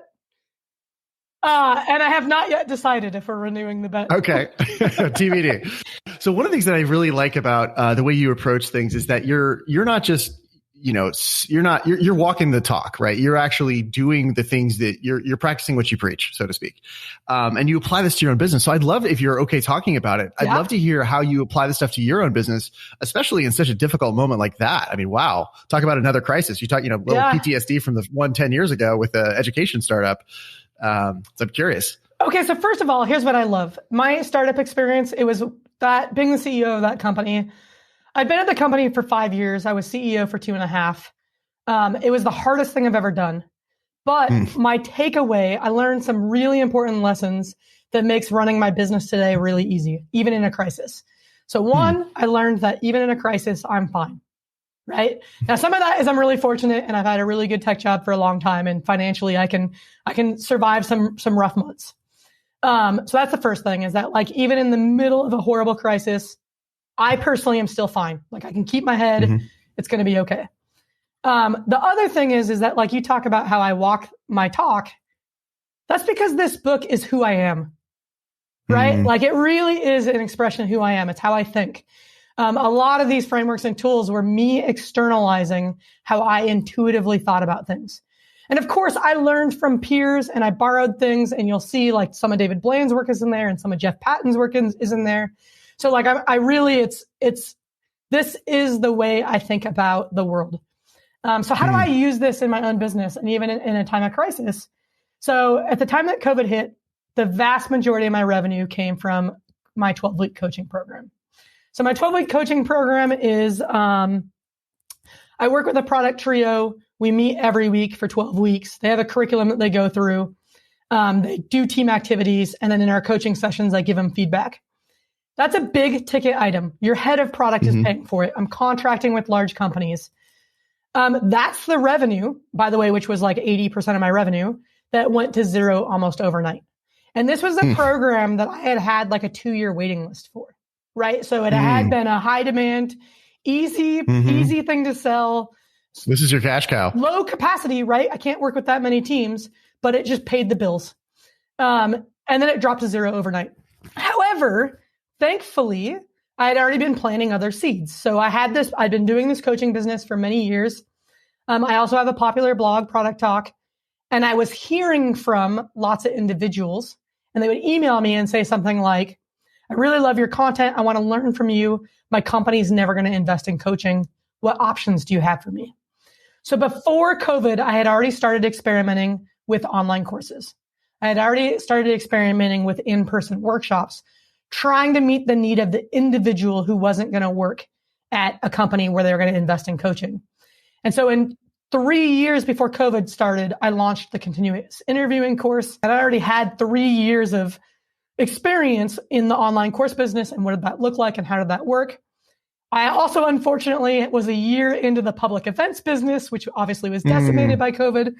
And I have not yet decided if we're renewing the bet. Okay. TBD. So one of the things that I really like about the way you approach things is that you're not just, you're walking the talk, right? You're actually doing the things that you're practicing what you preach, so to speak. And you apply this to your own business. So I'd love, if you're okay talking about it, I'd love to hear how you apply this stuff to your own business, especially in such a difficult moment like that. I mean, wow. Talk about another crisis. You talk, little PTSD from the 10 years ago with the education startup. So I'm curious. Okay. So first of all, here's what I love. My startup experience, it was that being the CEO of that company. I've been at the company for 5 years. I was CEO for 2.5. It was the hardest thing I've ever done. But my takeaway, I learned some really important lessons that makes running my business today really easy, even in a crisis. So one, I learned that even in a crisis, I'm fine. Right? Now, some of that is I'm really fortunate, and I've had a really good tech job for a long time, and financially I can survive some rough months. So that's the first thing, is that like even in the middle of a horrible crisis, I personally am still fine. Like, I can keep my head. It's going to be okay. The other thing is that like you talk about how I walk my talk. That's because this book is who I am. Right? Like, it really is an expression of who I am. It's how I think. A lot of these frameworks and tools were me externalizing how I intuitively thought about things. And of course, I learned from peers, and I borrowed things, and you'll see like some of David Bland's work is in there, and some of Jeff Patton's work is in there. So like, I really, this is the way I think about the world. So how do I use this in my own business, and even in a time of crisis? So at the time that COVID hit, the vast majority of my revenue came from my 12-week coaching program. So my 12-week coaching program is, I work with a product trio. We meet every week for 12 weeks. They have a curriculum that they go through. They do team activities. And then in our coaching sessions, I give them feedback. That's a big ticket item. Your head of product is paying for it. I'm contracting with large companies. That's the revenue, by the way, which was like 80% of my revenue that went to zero almost overnight. And this was a program that I had like a 2-year waiting list for, right? So it had been a high demand, easy thing to sell. This is your cash cow. Low capacity, right? I can't work with that many teams, but it just paid the bills. And then it dropped to zero overnight. However, thankfully, I had already been planting other seeds. So I'd been doing this coaching business for many years. I also have a popular blog, Product Talk, and I was hearing from lots of individuals, and they would email me and say something like, I really love your content. I want to learn from you. My company's never going to invest in coaching. What options do you have for me? So before COVID, I had already started experimenting with online courses. I had already started experimenting with in-person workshops, trying to meet the need of the individual who wasn't going to work at a company where they were going to invest in coaching. And so in 3 years before COVID started, I launched the continuous interviewing course. And I already had 3 years of experience in the online course business. And what did that look like and how did that work? I also, unfortunately, was a year into the public events business, which obviously was decimated by COVID.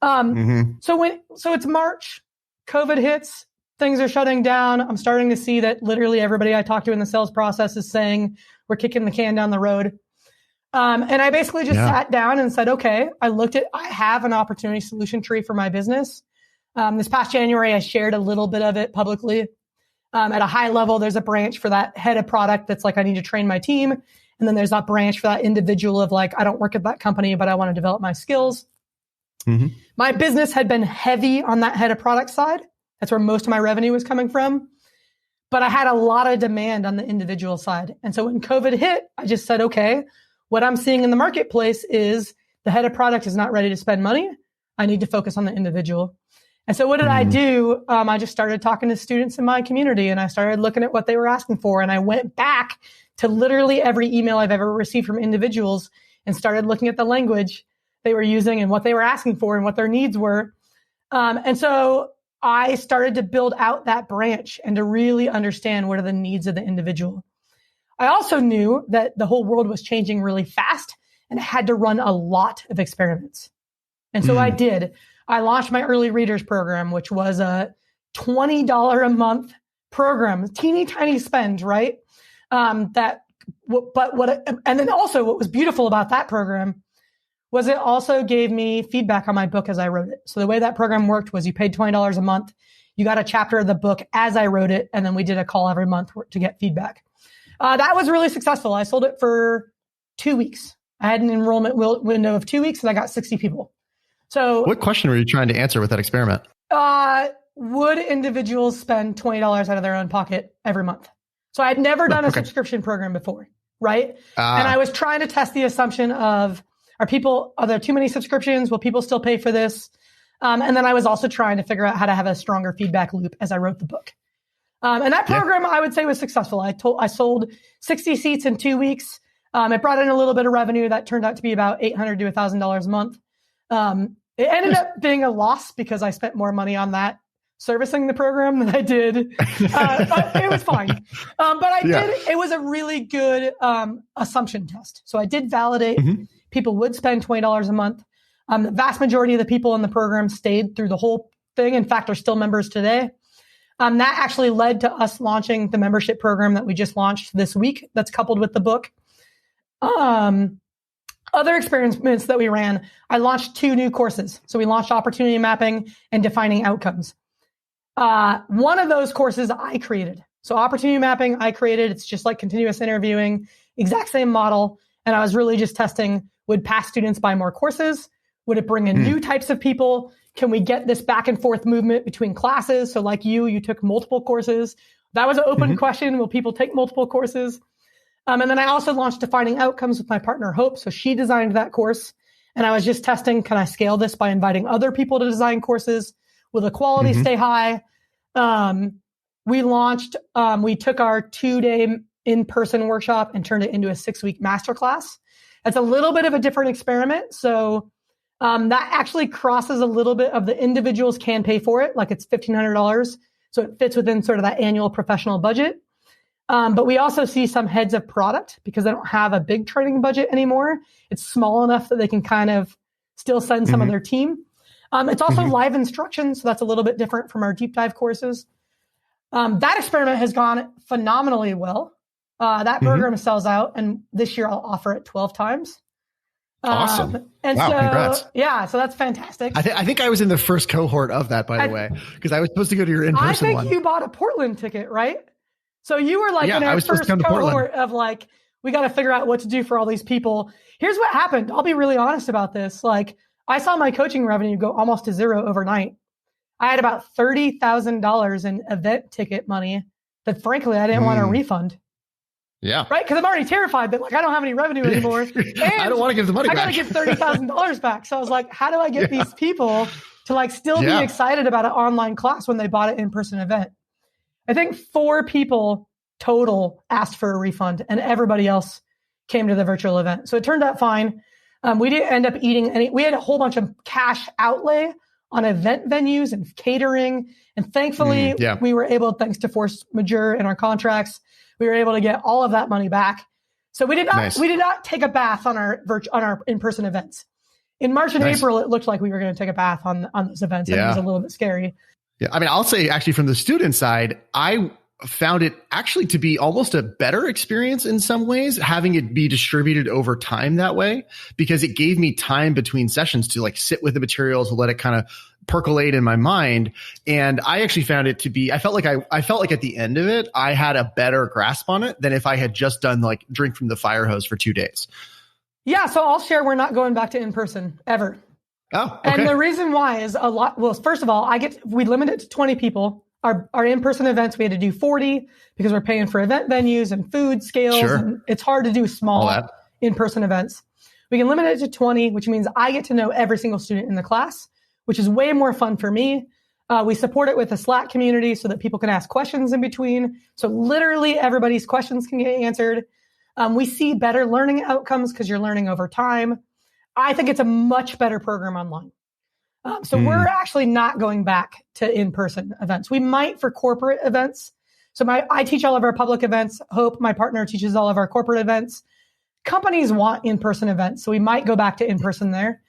So it's March, COVID hits, things are shutting down. I'm starting to see that literally everybody I talk to in the sales process is saying we're kicking the can down the road. And I basically just sat down and said, okay, I have an opportunity solution tree for my business. This past January, I shared a little bit of it publicly. At a high level, there's a branch for that head of product that's like, I need to train my team. And then there's that branch for that individual of like, I don't work at that company, but I want to develop my skills. My business had been heavy on that head of product side. That's where most of my revenue was coming from. But I had a lot of demand on the individual side. And so when COVID hit, I just said, okay, what I'm seeing in the marketplace is the head of product is not ready to spend money. I need to focus on the individual. And so what did I do? I just started talking to students in my community and I started looking at what they were asking for. And I went back to literally every email I've ever received from individuals and started looking at the language they were using and what they were asking for and what their needs were. And so I started to build out that branch and to really understand what are the needs of the individual. I also knew that the whole world was changing really fast and I had to run a lot of experiments. And so I did. I launched my early readers program, which was a $20 a month program, teeny tiny spend, right? And then also what was beautiful about that program was it also gave me feedback on my book as I wrote it. So the way that program worked was you paid $20 a month. You got a chapter of the book as I wrote it. And then we did a call every month to get feedback. That was really successful. I sold it for 2 weeks. I had an enrollment window of 2 weeks and I got 60 people. So what question were you trying to answer with that experiment? Would individuals spend $20 out of their own pocket every month? So I had never done a subscription program before, right? And I was trying to test the assumption of, are there too many subscriptions? Will people still pay for this? And then I was also trying to figure out how to have a stronger feedback loop as I wrote the book. And that program I would say was successful. I sold 60 seats in 2 weeks. It brought in a little bit of revenue that turned out to be about $800 to $1,000 a month. It ended up being a loss because I spent more money on that servicing the program than I did. But it was fine. It was a really good assumption test. So I did validate people would spend $20 a month. The vast majority of the people in the program stayed through the whole thing. In fact, are still members today. That actually led to us launching the membership program that we just launched this week that's coupled with the book. Other experiments that we ran, I launched 2 new courses. So we launched opportunity mapping and defining outcomes. One of those courses I created. So opportunity mapping, I created. It's just like continuous interviewing, exact same model. And I was really just testing, would past students buy more courses? Would it bring in new types of people? Can we get this back and forth movement between classes? So like you took multiple courses. That was an open question. Will people take multiple courses? And then I also launched defining outcomes with my partner, Hope. So she designed that course. And I was just testing, can I scale this by inviting other people to design courses? Will the quality stay high? We took our 2-day in-person workshop and turned it into a 6-week masterclass. It's a little bit of a different experiment. So That actually crosses a little bit of the individuals can pay for it. Like it's $1,500. So it fits within sort of that annual professional budget. But we also see some heads of product because they don't have a big training budget anymore. It's small enough that they can kind of still send some of their team. It's also live instruction. So that's a little bit different from our deep dive courses. That experiment has gone phenomenally well. That program sells out. And this year I'll offer it 12 times. Awesome. And wow, so, congrats. Yeah, so that's fantastic. I think I was in the first cohort of that, by the way, because I was supposed to go to your in-person one. I think you bought a Portland ticket, right? So you were like in our first cohort of like, we got to figure out what to do for all these people. Here's what happened. I'll be really honest about this. Like I saw my coaching revenue go almost to zero overnight. I had about $30,000 in event ticket money that frankly, I didn't want to refund. Yeah. Right. Cause I'm already terrified that like, I don't have any revenue anymore. And I don't want to give the money back. I got to give $30,000 back. So I was like, how do I get these people to like still be excited about an online class when they bought an in-person event? I think 4 people total asked for a refund and everybody else came to the virtual event. So it turned out fine. We didn't end up eating any, we had a whole bunch of cash outlay on event venues and catering. And thankfully we were able, thanks to force majeure in our contracts, we were able to get all of that money back. So we did not take a bath on our in-person events. In March and April, it looked like we were going to take a bath on those events. And it was a little bit scary. Yeah. I mean, I'll say actually from the student side, I found it actually to be almost a better experience in some ways, having it be distributed over time that way, because it gave me time between sessions to like sit with the materials, let it kind of percolate in my mind. And I actually found it to be, I felt like at the end of it, I had a better grasp on it than if I had just done like drink from the fire hose for 2 days. Yeah. So I'll share, we're not going back to in-person ever. Oh, okay. And the reason why is a lot. Well, first of all, we limit it to 20 people. Our in-person events, we had to do 40 because we're paying for event venues and food scales. Sure. And it's hard to do small in-person events. We can limit it to 20, which means I get to know every single student in the class, which is way more fun for me. We support it with a Slack community so that people can ask questions in between. So literally everybody's questions can get answered. We see better learning outcomes because you're learning over time. I think it's a much better program online. So we're actually not going back to in-person events. We might for corporate events. So I teach all of our public events. Hope, my partner, teaches all of our corporate events. Companies want in-person events. So we might go back to in-person there.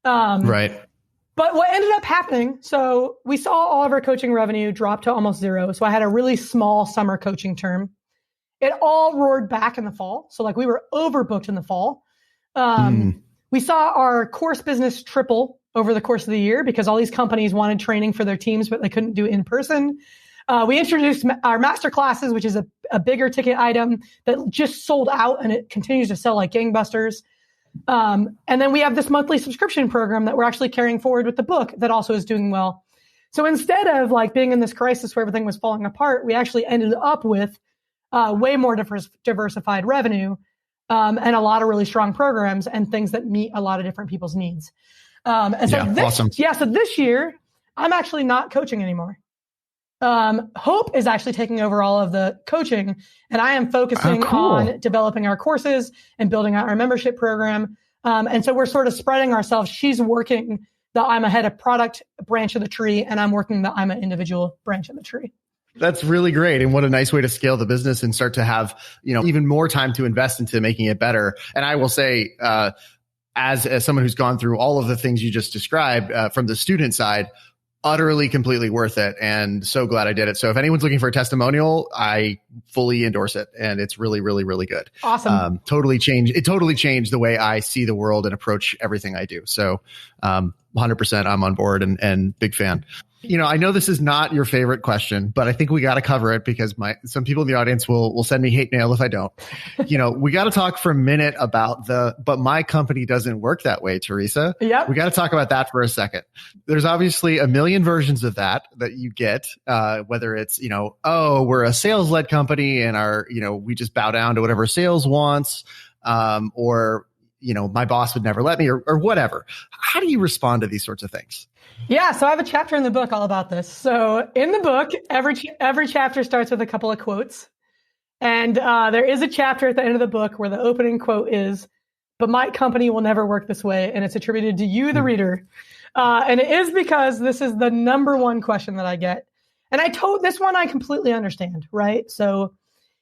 Right. But what ended up happening, so we saw all of our coaching revenue drop to almost zero. So I had a really small summer coaching term. It all roared back in the fall. So like we were overbooked in the fall. We saw our course business triple over the course of the year because all these companies wanted training for their teams, but they couldn't do it in person. We introduced our master classes, which is a bigger ticket item that just sold out and it continues to sell like gangbusters. And then we have this monthly subscription program that we're actually carrying forward with the book that also is doing well. So instead of like being in this crisis where everything was falling apart, we actually ended up with way more diversified revenue and a lot of really strong programs and things that meet a lot of different people's needs. And so awesome. So this year, I'm actually not coaching anymore. Hope is actually taking over all of the coaching, and I am focusing on developing our courses and building out our membership program. And so we're sort of spreading ourselves. She's working the I'm a head of product branch of the tree, and I'm working the I'm an individual branch of the tree. That's really great. And what a nice way to scale the business and start to have, even more time to invest into making it better. And I will say, as someone who's gone through all of the things you just described from the student side, utterly, completely worth it. And so glad I did it. So if anyone's looking for a testimonial, I fully endorse it. And it's really, really, really good. Awesome. It totally changed the way I see the world and approach everything I do. So 100% I'm on board and big fan. I know this is not your favorite question, but I think we got to cover it because some people in the audience will send me hate mail if I don't. We got to talk for a minute about but my company doesn't work that way, Teresa. Yep. We got to talk about that for a second. There's obviously a million versions of that you get, whether it's, we're a sales led company and we just bow down to whatever sales wants, or my boss would never let me or whatever. How do you respond to these sorts of things? Yeah. So I have a chapter in the book all about this. So in the book, every chapter starts with a couple of quotes. And there is a chapter at the end of the book where the opening quote is, but my company will never work this way. And it's attributed to you, the reader. And it is because this is the number one question that I get. And this one I completely understand, right? So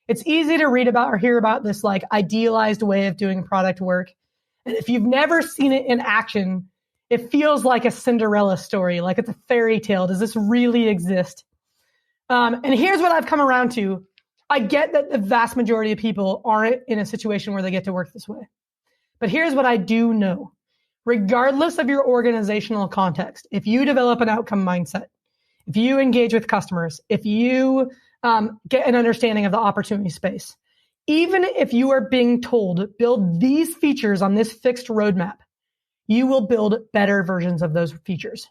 it's easy to read about or hear about this like idealized way of doing product work. And if you've never seen it in action, it feels like a Cinderella story, like it's a fairy tale. Does this really exist? And here's what I've come around to. I get that the vast majority of people aren't in a situation where they get to work this way. But here's what I do know. Regardless of your organizational context, if you develop an outcome mindset, if you engage with customers, if you get an understanding of the opportunity space, even if you are being told, build these features on this fixed roadmap, you will build better versions of those features.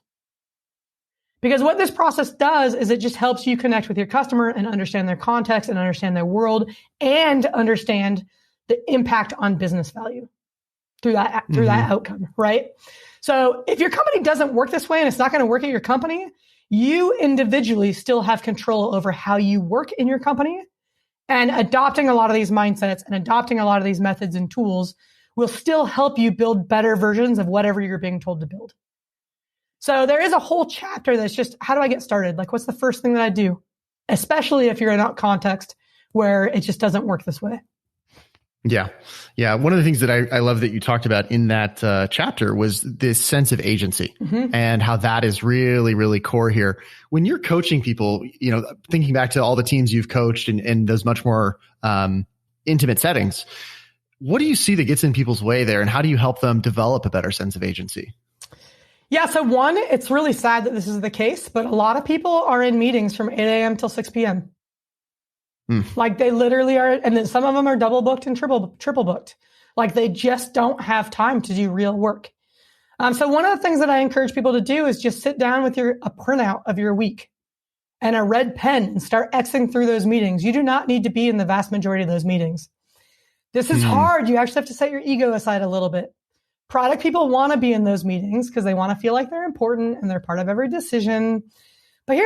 Because what this process does is it just helps you connect with your customer and understand their context and understand their world and understand the impact on business value through that outcome, right? So if your company doesn't work this way and it's not going to work at your company, you individually still have control over how you work in your company, and adopting a lot of these mindsets and adopting a lot of these methods and tools will still help you build better versions of whatever you're being told to build. So there is a whole chapter that's just, how do I get started? Like, what's the first thing that I do? Especially if you're in a context where it just doesn't work this way. Yeah. Yeah. One of the things that I love that you talked about in that chapter was this sense of agency and how that is really, really core here. When you're coaching people, thinking back to all the teams you've coached in those much more intimate settings, what do you see that gets in people's way there, and how do you help them develop a better sense of agency? Yeah. So one, it's really sad that this is the case, but a lot of people are in meetings from 8 a.m. till 6 p.m. Like they literally are. And then some of them are double booked and triple booked. Like they just don't have time to do real work. So one of the things that I encourage people to do is just sit down with a printout of your week and a red pen and start Xing through those meetings. You do not need to be in the vast majority of those meetings. This is hard. You actually have to set your ego aside a little bit. Product people want to be in those meetings because they want to feel like they're important and they're part of every decision. But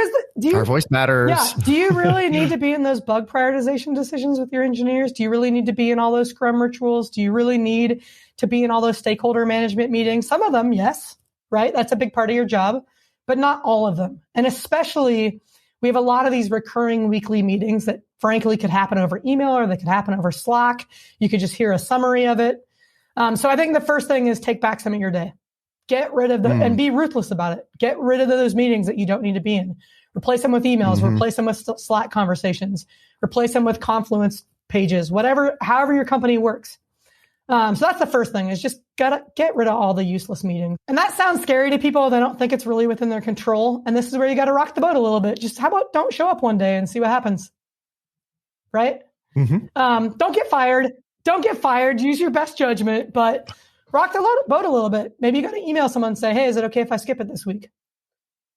our voice matters. Yeah. Do you really need to be in those bug prioritization decisions with your engineers? Do you really need to be in all those Scrum rituals? Do you really need to be in all those stakeholder management meetings? Some of them, yes, right? That's a big part of your job, but not all of them. And especially, we have a lot of these recurring weekly meetings that frankly could happen over email or they could happen over Slack. You could just hear a summary of it. So I think the first thing is take back some of your day. Get rid of and be ruthless about it. Get rid of those meetings that you don't need to be in. Replace them with emails, replace them with Slack conversations, replace them with Confluence pages, however your company works. So that's the first thing, is just gotta get rid of all the useless meetings. And that sounds scary to people. They don't think it's really within their control. And this is where you got to rock the boat a little bit. Just how about don't show up one day and see what happens? Right? Don't get fired. Don't get fired. Use your best judgment, but rock the boat a little bit. Maybe you got to email someone and say, hey, is it okay if I skip it this week?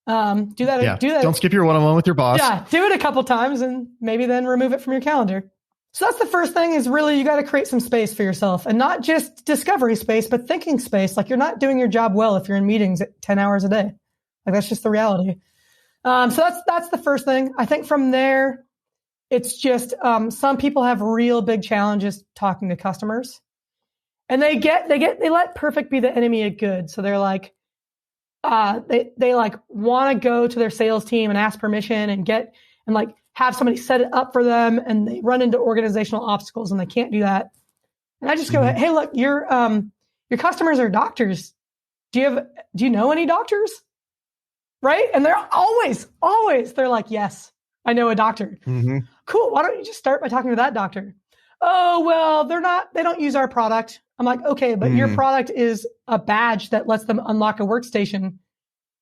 Do that. Yeah. Do that. Don't skip your one-on-one with your boss. Yeah. Do it a couple times and maybe then remove it from your calendar. So that's the first thing, is really you got to create some space for yourself, and not just discovery space, but thinking space. Like, you're not doing your job well if you're in meetings at 10 hours a day. Like, that's just the reality. So that's the first thing. I think from there, it's just some people have real big challenges talking to customers. And they let perfect be the enemy of good. So they're like, they like want to go to their sales team and ask permission and like have somebody set it up for them. And they run into organizational obstacles and they can't do that. And I just go, hey, look, your customers are doctors. Do you know any doctors? Right. And they're always, they're like, yes, I know a doctor. Cool. Why don't you just start by talking to that doctor? Oh, well, they don't use our product. I'm like, okay, but your product is a badge that lets them unlock a workstation.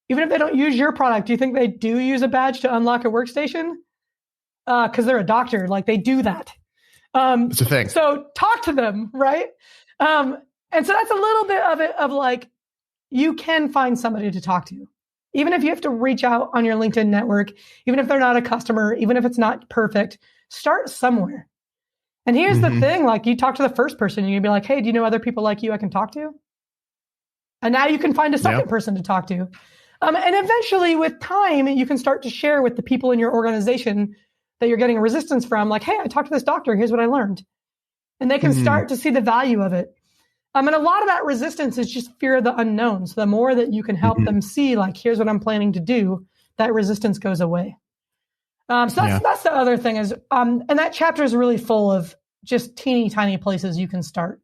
Even if they don't use your product, do you think they do use a badge to unlock a workstation? Because they're a doctor, like they do that. It's a thing. So talk to them, right? And so that's a little bit of it, of like, you can find somebody to talk to. Even if you have to reach out on your LinkedIn network, even if they're not a customer, even if it's not perfect, start somewhere. And here's the thing, like, you talk to the first person, you're gonna be like, hey, do you know other people like you I can talk to? And now you can find a second person to talk to. And eventually with time, you can start to share with the people in your organization that you're getting resistance from, like, hey, I talked to this doctor, here's what I learned. And they can start to see the value of it. And a lot of that resistance is just fear of the unknown. So the more that you can help them see, like, here's what I'm planning to do, that resistance goes away. So that's the other thing is, and that chapter is really full of just teeny tiny places you can start.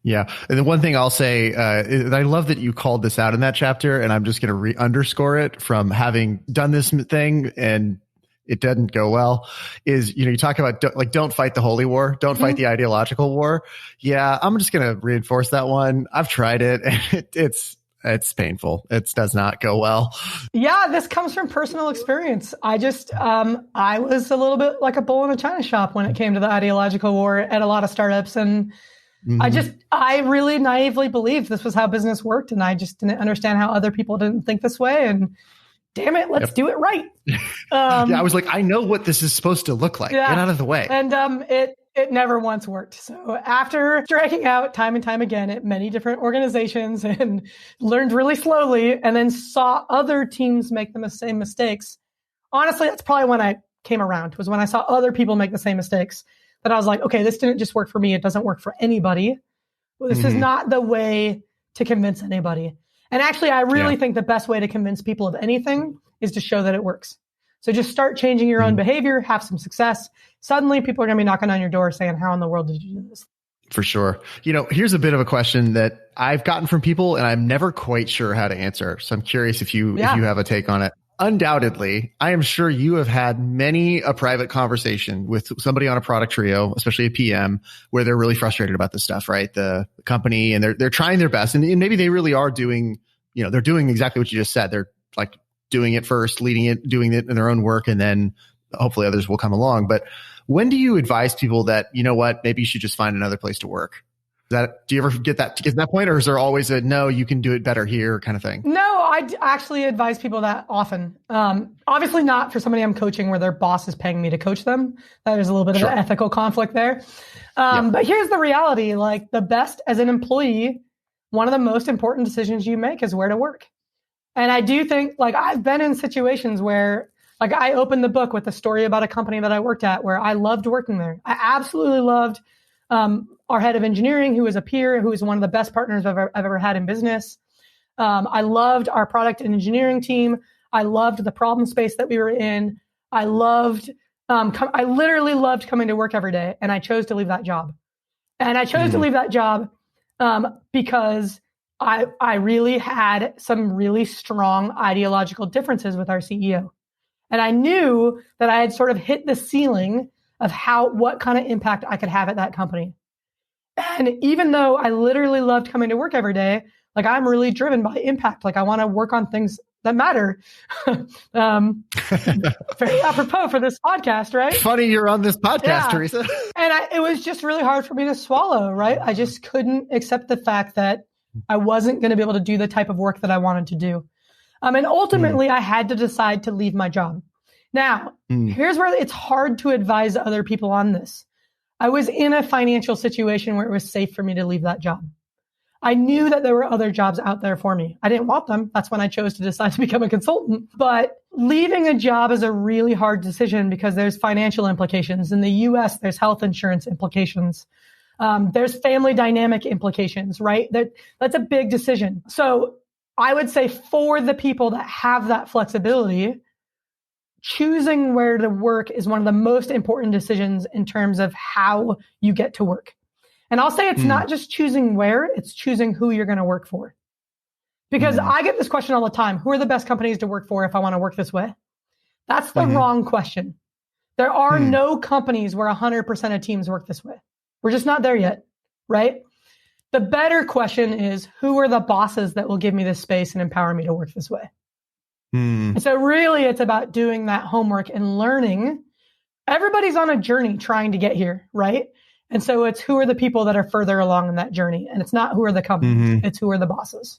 Yeah. And the one thing I'll say, is I love that you called this out in that chapter, and I'm just going to underscore it from having done this thing and it didn't go well, is, you talk about don't fight the holy war. Don't fight the ideological war. Yeah. I'm just going to reinforce that one. I've tried it and it's painful. It does not go well. Yeah. This comes from personal experience. I was a little bit like a bull in a china shop when it came to the ideological war at a lot of startups. And I really naively believed this was how business worked. And I just didn't understand how other people didn't think this way. And damn it, let's do it right. I was like, I know what this is supposed to look like. Get out of the way. And it never once worked. So after striking out time and time again at many different organizations and learned really slowly and then saw other teams make the same mistakes, honestly, that's probably when I came around, was when I saw other people make the same mistakes, that I was like, okay, this didn't just work for me. It doesn't work for anybody. This is not the way to convince anybody. And actually, I really think the best way to convince people of anything is to show that it works. So just start changing your own behavior, have some success. Suddenly, people are going to be knocking on your door saying, how in the world did you do this? For sure. Here's a bit of a question that I've gotten from people, and I'm never quite sure how to answer. So I'm curious if you have a take on it. Undoubtedly, I am sure you have had many a private conversation with somebody on a product trio, especially a PM, where they're really frustrated about this stuff, right? The company, and they're trying their best, and maybe they really are doing, they're doing exactly what you just said. They're like doing it first, leading it, doing it in their own work, and then hopefully others will come along. But when do you advise people that, maybe you should just find another place to work? Do you ever get to that point, or is there always a no, you can do it better here kind of thing? No, I actually advise people that often. Obviously not for somebody I'm coaching where their boss is paying me to coach them. There's a little bit of an ethical conflict there. But here's the reality, like the best as an employee, one of the most important decisions you make is where to work. And I do think, like, I've been in situations where, like, I opened the book with a story about a company that I worked at where I loved working there. I absolutely loved our head of engineering, who was a peer, who was one of the best partners I've ever had in business. I loved our product and engineering team. I loved the problem space that we were in. I literally loved coming to work every day, and I chose to leave that job. And I chose to leave that job because I really had some really strong ideological differences with our CEO. And I knew that I had sort of hit the ceiling of what kind of impact I could have at that company. And even though I literally loved coming to work every day, like, I'm really driven by impact. Like, I want to work on things that matter. Very apropos for this podcast, right? Funny you're on this podcast, Teresa. And it was just really hard for me to swallow, right? I just couldn't accept the fact that I wasn't going to be able to do the type of work that I wanted to do. And ultimately, I had to decide to leave my job. Now, here's where it's hard to advise other people on this. I was in a financial situation where it was safe for me to leave that job. I knew that there were other jobs out there for me. I didn't want them. That's when I chose to decide to become a consultant. But leaving a job is a really hard decision because there's financial implications. In the US, there's health insurance implications. There's family dynamic implications, right? That's a big decision. So I would say for the people that have that flexibility, choosing where to work is one of the most important decisions in terms of how you get to work. And I'll say it's not just choosing where, it's choosing who you're going to work for. Because I get this question all the time. Who are the best companies to work for if I want to work this way? That's the wrong question. There are no companies where 100% of teams work this way. We're just not there yet, right? The better question is, who are the bosses that will give me this space and empower me to work this way? And so really, it's about doing that homework and learning. Everybody's on a journey trying to get here, right? And so it's who are the people that are further along in that journey. And it's not who are the companies, it's who are the bosses.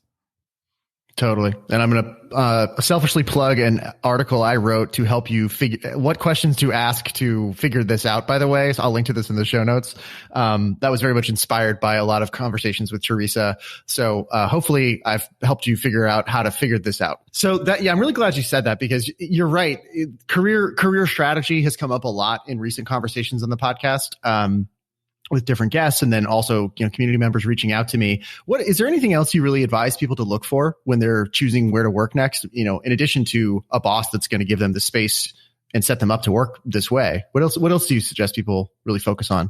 Totally. And I'm going to selfishly plug an article I wrote to help you figure what questions to ask to figure this out, by the way. So I'll link to this in the show notes. That was very much inspired by a lot of conversations with Teresa. So hopefully I've helped you figure out how to figure this out. So I'm really glad you said that, because you're right. Career strategy has come up a lot in recent conversations on the podcast. with different guests, and then also, community members reaching out to me. What is there anything else you really advise people to look for when they're choosing where to work next? In addition to a boss that's going to give them the space and set them up to work this way, what else do you suggest people really focus on?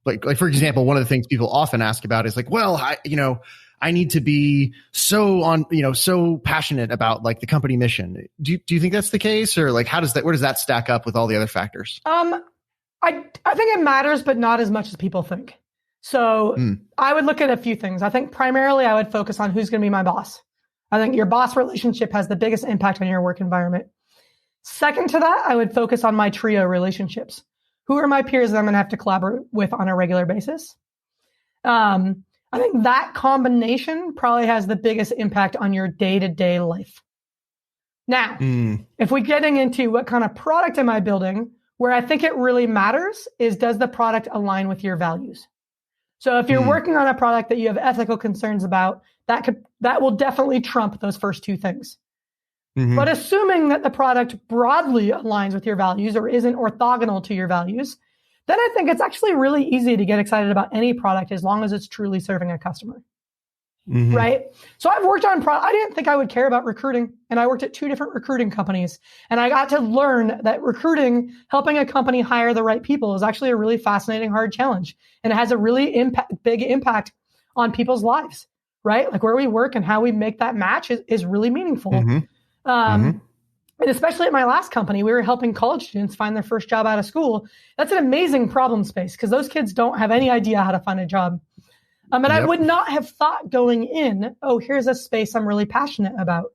Like for example, one of the things people often ask about is like, well, I need to be so passionate about like the company mission. Do you think that's the case, or like where does that stack up with all the other factors? I think it matters, but not as much as people think. So I would look at a few things. I think primarily I would focus on who's going to be my boss. I think your boss relationship has the biggest impact on your work environment. Second to that, I would focus on my trio relationships. Who are my peers that I'm going to have to collaborate with on a regular basis? I think that combination probably has the biggest impact on your day-to-day life. Now, if we're getting into what kind of product am I building, where I think it really matters is, does the product align with your values? So if you're working on a product that you have ethical concerns about, that will definitely trump those first two things. But assuming that the product broadly aligns with your values or isn't orthogonal to your values, then I think it's actually really easy to get excited about any product as long as it's truly serving a customer. Right? So I've worked on I didn't think I would care about recruiting, and I worked at 2 different recruiting companies, and I got to learn that recruiting, helping a company hire the right people, is actually a really fascinating, hard challenge, and it has a really big impact on people's lives, right? Like where we work and how we make that match is really meaningful. And especially at my last company, we were helping college students find their first job out of school. That's an amazing problem space because those kids don't have any idea how to find a job. And I would not have thought going in, oh, here's a space I'm really passionate about.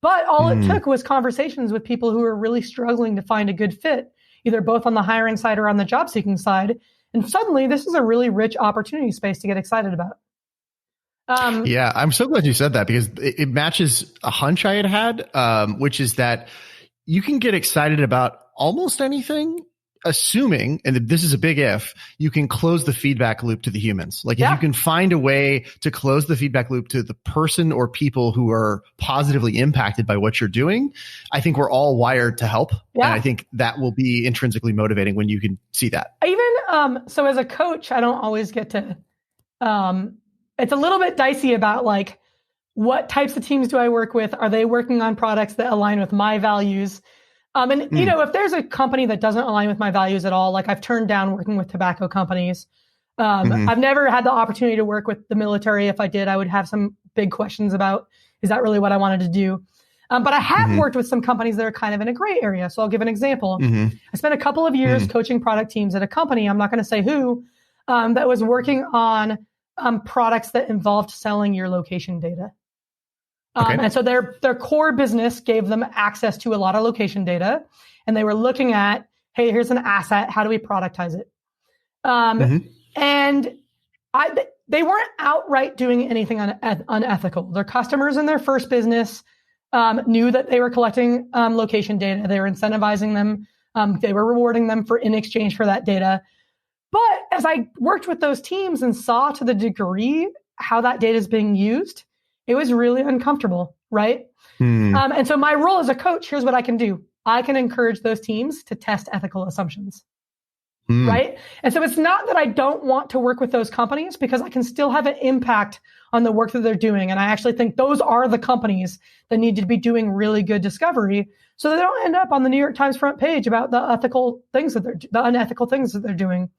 But all it took was conversations with people who were really struggling to find a good fit, either both on the hiring side or on the job seeking side. And suddenly this is a really rich opportunity space to get excited about. Yeah, I'm so glad you said that because it matches a hunch I had, which is that you can get excited about almost anything, assuming, and this is a big if, you can close the feedback loop to the humans. Like if you can find a way to close the feedback loop to the person or people who are positively impacted by what you're doing, I think we're all wired to help. Yeah. And I think that will be intrinsically motivating when you can see that. Even, so as a coach, I don't always get to, it's a little bit dicey about like, what types of teams do I work with? Are they working on products that align with my values? If there's a company that doesn't align with my values at all, like I've turned down working with tobacco companies. I've never had the opportunity to work with the military. If I did, I would have some big questions about, is that really what I wanted to do? But I have worked with some companies that are kind of in a gray area. So I'll give an example. I spent a couple of years coaching product teams at a company, I'm not going to say who, that was working on products that involved selling your location data. And so their core business gave them access to a lot of location data, and they were looking at, hey, here's an asset. How do we productize it? And they weren't outright doing anything unethical. Their customers in their first business knew that they were collecting location data. They were incentivizing them. They were rewarding them in exchange for that data. But as I worked with those teams and saw to the degree how that data is being used, it was really uncomfortable, right? And so my role as a coach, here's what I can do. I can encourage those teams to test ethical assumptions, right? And so it's not that I don't want to work with those companies, because I can still have an impact on the work that they're doing. And I actually think those are the companies that need to be doing really good discovery so they don't end up on the New York Times front page about the unethical things that they're doing.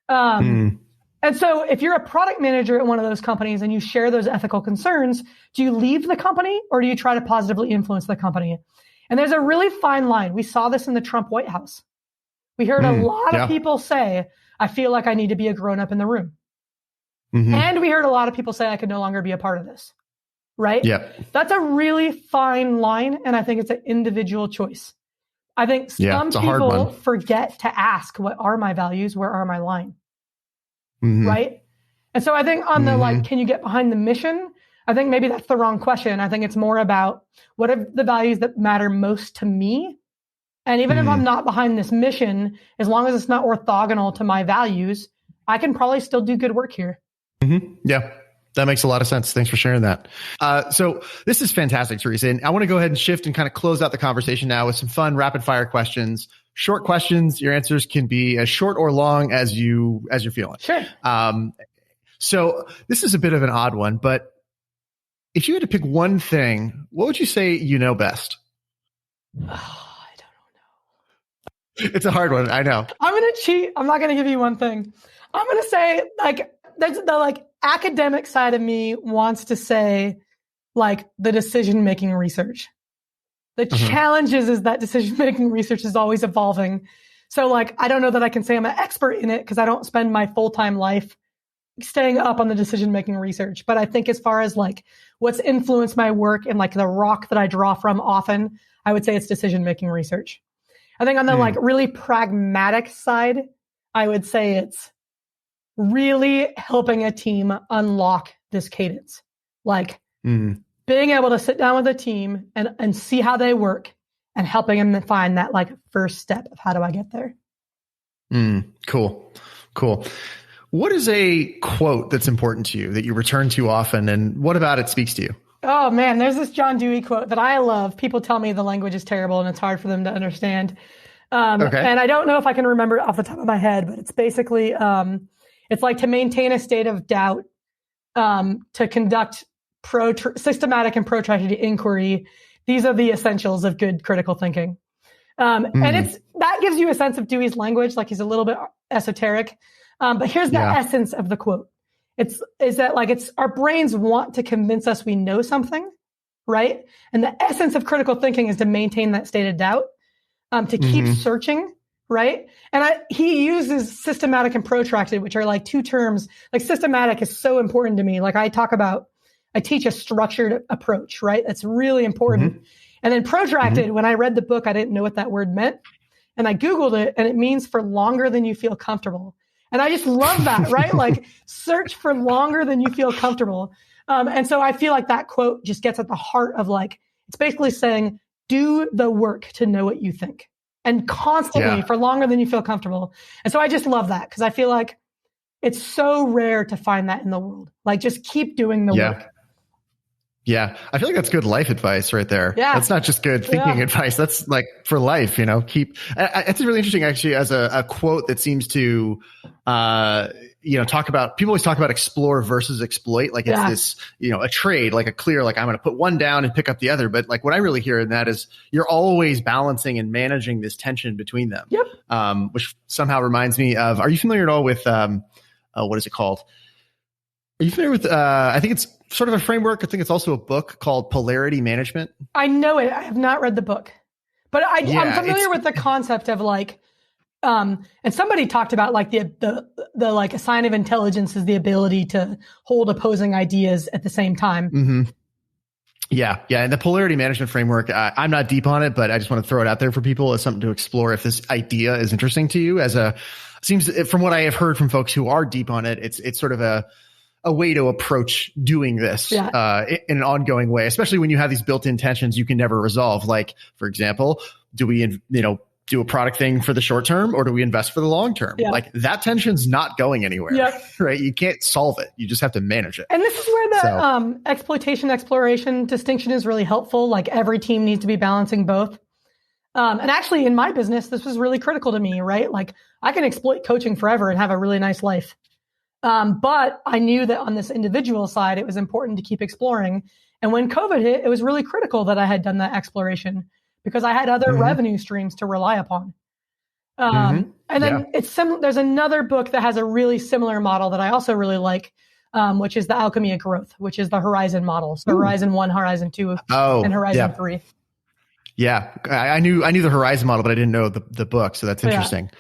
And so if you're a product manager at one of those companies and you share those ethical concerns, do you leave the company or do you try to positively influence the company? And there's a really fine line. We saw this in the Trump White House. We heard a lot of people say, I feel like I need to be a grown-up in the room. And we heard a lot of people say I could no longer be a part of this, right? Yeah. That's a really fine line, and I think it's an individual choice. I think some people forget to ask, what are my values? Where are my line? Right? And so I think on the can you get behind the mission? I think maybe that's the wrong question. I think it's more about what are the values that matter most to me? And even if I'm not behind this mission, as long as it's not orthogonal to my values, I can probably still do good work here. Yeah, that makes a lot of sense. Thanks for sharing that. So this is fantastic, Teresa. And I want to go ahead and shift and kind of close out the conversation now with some fun rapid fire questions short questions. Your answers can be as short or long as you're feeling. Sure. So this is a bit of an odd one, but if you had to pick one thing, what would you say you know best? Oh, I don't know. It's a hard one. I know. I'm going to cheat. I'm not going to give you one thing. I'm going to say there's the academic side of me wants to say the decision-making research. The challenges is that decision-making research is always evolving. So I don't know that I can say I'm an expert in it because I don't spend my full-time life staying up on the decision-making research. But I think as far as what's influenced my work and the rock that I draw from often, I would say it's decision-making research. I think on the really pragmatic side, I would say it's really helping a team unlock this cadence. Being able to sit down with a team and see how they work and helping them find that first step of how do I get there. Cool. What is a quote that's important to you that you return to often, and what about it speaks to you? Oh man, there's this John Dewey quote that I love. People tell me the language is terrible and it's hard for them to understand. Okay. And I don't know if I can remember it off the top of my head, but it's basically, it's to maintain a state of doubt, to conduct systematic and protracted inquiry. These are the essentials of good critical thinking. And that gives you a sense of Dewey's language, he's a little bit esoteric. But here's the essence of the quote. Is that it's our brains want to convince us we know something, right? And the essence of critical thinking is to maintain that state of doubt, to keep searching, right? And he uses systematic and protracted, which are two terms. Systematic is so important to me. I teach a structured approach, right? That's really important. And then protracted, when I read the book, I didn't know what that word meant. And I Googled it, and it means for longer than you feel comfortable. And I just love that, right? Search for longer than you feel comfortable. And so I feel that quote just gets at the heart of it's basically saying, do the work to know what you think and constantly for longer than you feel comfortable. And so I just love that because I feel it's so rare to find that in the world. Just keep doing the work. Yeah. I feel that's good life advice right there. Yeah. That's not just good thinking advice. That's for life, it's really interesting actually as a quote that seems to, people always talk about explore versus exploit. It's this, a trade, a clear, I'm going to put one down and pick up the other. But what I really hear in that is you're always balancing and managing this tension between them. Yep. Which somehow reminds me of, are you familiar at all with, what is it called? Are you familiar with, I think it's sort of a framework. I think it's also a book called Polarity Management. I know it. I have not read the book, but I'm familiar with the concept of and somebody talked about the a sign of intelligence is the ability to hold opposing ideas at the same time. Yeah. And the polarity management framework, I'm not deep on it, but I just want to throw it out there for people as something to explore if this idea is interesting to you. Seems from what I have heard from folks who are deep on it, it's sort of a way to approach doing this in an ongoing way, especially when you have these built-in tensions you can never resolve. For example, do we, do a product thing for the short term or do we invest for the long term? Yeah. That tension's not going anywhere, right? You can't solve it. You just have to manage it. And this is where the exploitation exploration distinction is really helpful. Every team needs to be balancing both. And actually in my business, this was really critical to me, right? I can exploit coaching forever and have a really nice life. But I knew that on this individual side, it was important to keep exploring. And when COVID hit, it was really critical that I had done that exploration because I had other revenue streams to rely upon. And then there's another book that has a really similar model that I also really like, which is The Alchemy of Growth, which is the Horizon model. So Horizon 1, Horizon 2, and Horizon 3. Yeah, I knew the Horizon model, but I didn't know the book. So that's interesting.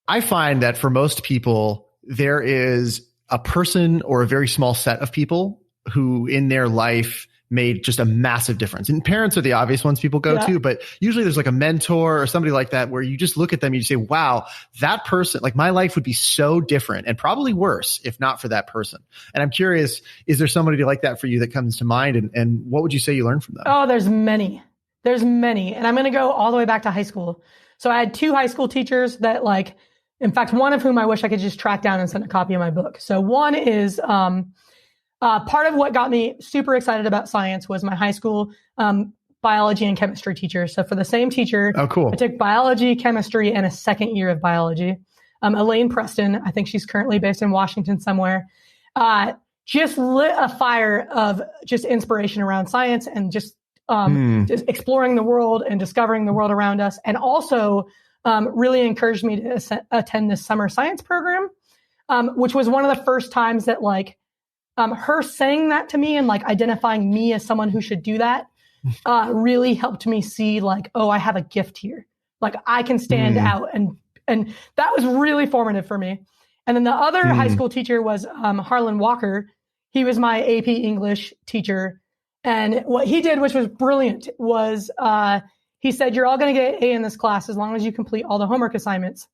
I find that for most people, there is a person or a very small set of people who in their life made just a massive difference. And parents are the obvious ones people go to, but usually there's a mentor or somebody like that where you just look at them and you say, wow, that person, my life would be so different and probably worse if not for that person. And I'm curious, is there somebody like that for you that comes to mind? And what would you say you learned from them? Oh, there's many. And I'm going to go all the way back to high school. So I had two high school teachers that in fact, one of whom I wish I could just track down and send a copy of my book. So one is part of what got me super excited about science was my high school biology and chemistry teachers. So for the same teacher, oh, cool. I took biology, chemistry, and a second year of biology. Elaine Preston, I think she's currently based in Washington somewhere, just lit a fire of just inspiration around science and just exploring the world and discovering the world around us. And also really encouraged me to attend this summer science program, which was one of the first times that like her saying that to me and like identifying me as someone who should do that really helped me see like, oh, I have a gift here. Like I can stand out. And that was really formative for me. And then the other high school teacher was Harlan Walker. He was my AP English teacher. And what he did, which was brilliant, was he said, you're all going to get an A in this class as long as you complete all the homework assignments.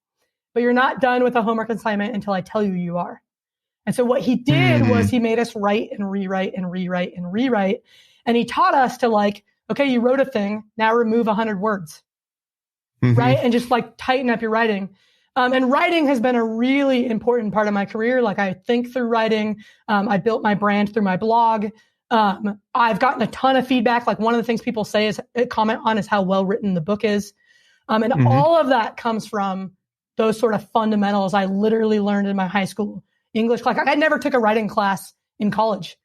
But you're not done with the homework assignment until I tell you you are. And so what he did was he made us write and rewrite and rewrite and rewrite. And he taught us to like, okay, you wrote a thing, now remove 100 words, right? And just like tighten up your writing. And writing has been a really important part of my career. Like I think through writing. I built my brand through my blog. I've gotten a ton of feedback. Like one of the things people say is comment on is how well written the book is. And all of that comes from those sort of fundamentals I literally learned in my high school English. Like I never took a writing class in college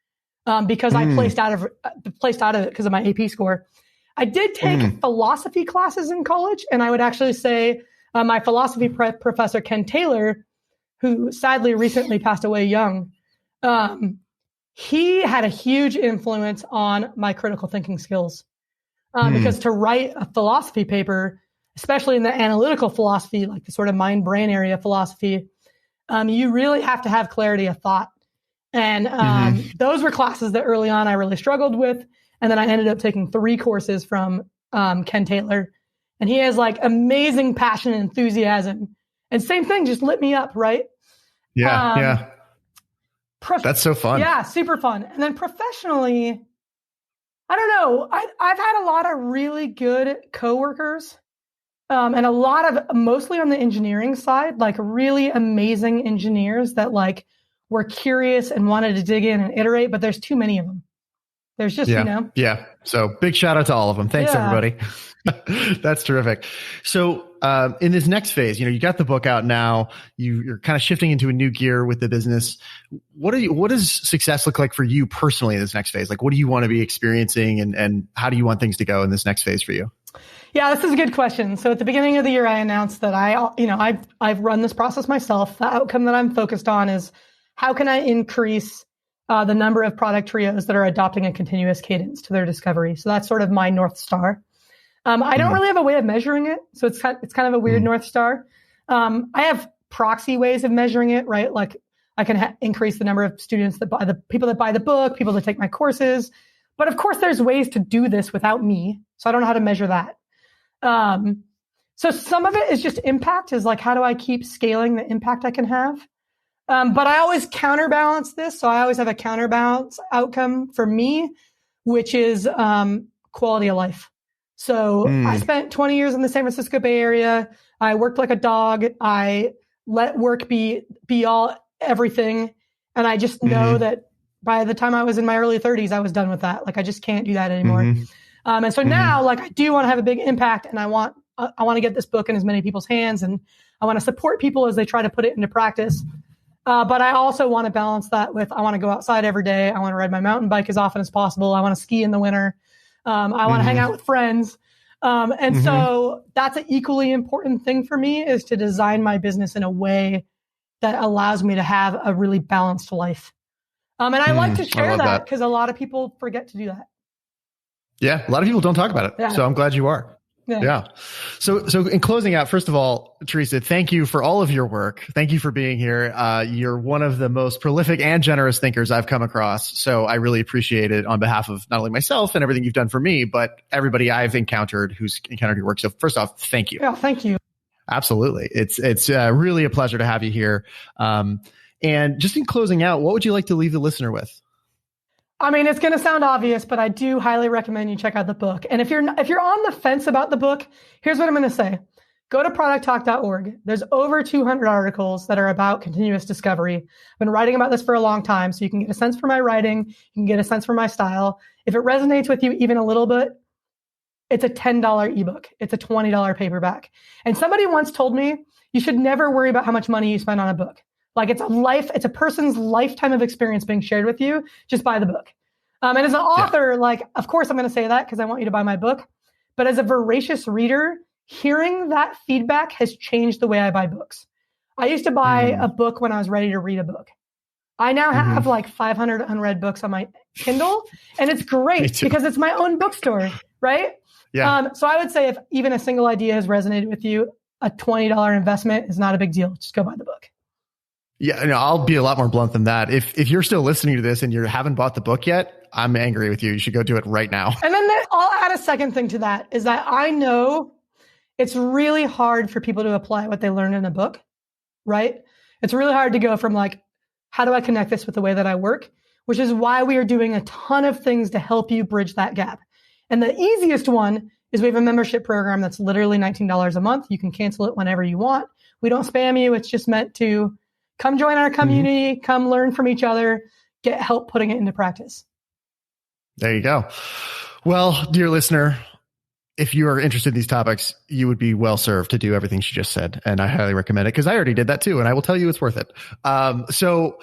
because I placed out of it because of my AP score. I did take philosophy classes in college, and I would actually say my philosophy professor, Ken Taylor, who sadly recently passed away young, he had a huge influence on my critical thinking skills because to write a philosophy paper, especially in the analytical philosophy, like the sort of mind-brain area philosophy, you really have to have clarity of thought. And those were classes that early on I really struggled with. And then I ended up taking 3 courses from Ken Taylor. And he has like amazing passion and enthusiasm. And same thing, just lit me up, right? Yeah, that's so fun. Yeah, super fun. And then professionally, I don't know. I've had a lot of really good coworkers. And a lot of, mostly on the engineering side, like really amazing engineers that like were curious and wanted to dig in and iterate, but there's too many of them. There's just, you know. Yeah. So big shout out to all of them. Thanks, everybody. That's terrific. So in this next phase, you got the book out now. You're kind of shifting into a new gear with the business. What does success look like for you personally in this next phase? Like, what do you want to be experiencing and how do you want things to go in this next phase for you? Yeah, this is a good question. So at the beginning of the year, I announced that I've run this process myself. The outcome that I'm focused on is how can I increase the number of product trios that are adopting a continuous cadence to their discovery. So that's sort of my North Star. I don't really have a way of measuring it. So it's kind of a weird North Star. I have proxy ways of measuring it, right? Like I can increase the number of students people that buy the book, people that take my courses. But of course, there's ways to do this without me. So I don't know how to measure that. So some of it is just impact, is like, how do I keep scaling the impact I can have? But I always counterbalance this. So I always have a counterbalance outcome for me, which is quality of life. So I spent 20 years in the San Francisco Bay Area. I worked like a dog. I let work be all everything. And I just know that by the time I was in my early 30s, I was done with that. Like, I just can't do that anymore. And so now, like, I do want to have a big impact, and I want to get this book in as many people's hands, and I want to support people as they try to put it into practice. But I also want to balance that with, I want to go outside every day. I want to ride my mountain bike as often as possible. I want to ski in the winter. I want to hang out with friends. And so that's an equally important thing for me, is to design my business in a way that allows me to have a really balanced life. And I like to share that because a lot of people forget to do that. Yeah. A lot of people don't talk about it. Yeah. So I'm glad you are. Yeah. So in closing out, first of all, Teresa, thank you for all of your work. Thank you for being here. You're one of the most prolific and generous thinkers I've come across. So I really appreciate it on behalf of not only myself and everything you've done for me, but everybody I've encountered who's encountered your work. So first off, thank you. Yeah, thank you. Absolutely. It's really a pleasure to have you here. And just in closing out, what would you like to leave the listener with? I mean, it's going to sound obvious, but I do highly recommend you check out the book. And if you're on the fence about the book, here's what I'm going to say. Go to producttalk.org. There's over 200 articles that are about continuous discovery. I've been writing about this for a long time, so you can get a sense for my writing. You can get a sense for my style. If it resonates with you even a little bit, it's a $10 ebook. It's a $20 paperback. And somebody once told me, you should never worry about how much money you spend on a book. Like it's a person's lifetime of experience being shared with you. Just buy the book. And as an author, like, of course I'm going to say that because I want you to buy my book. But as a voracious reader, hearing that feedback has changed the way I buy books. I used to buy a book when I was ready to read a book. I now have like 500 unread books on my Kindle, and it's great because it's my own bookstore, right? Yeah. So I would say if even a single idea has resonated with you, a $20 investment is not a big deal. Just go buy the book. Yeah, no, I'll be a lot more blunt than that. If you're still listening to this and you haven't bought the book yet, I'm angry with you. You should go do it right now. And then I'll add a second thing to that is that I know it's really hard for people to apply what they learned in a book, right? It's really hard to go from like, how do I connect this with the way that I work? Which is why we are doing a ton of things to help you bridge that gap. And the easiest one is we have a membership program that's literally $19 a month. You can cancel it whenever you want. We don't spam you. It's just meant to come join our community, come learn from each other, get help putting it into practice. There you go. Well, dear listener, if you are interested in these topics, you would be well served to do everything she just said. And I highly recommend it because I already did that too. And I will tell you it's worth it. So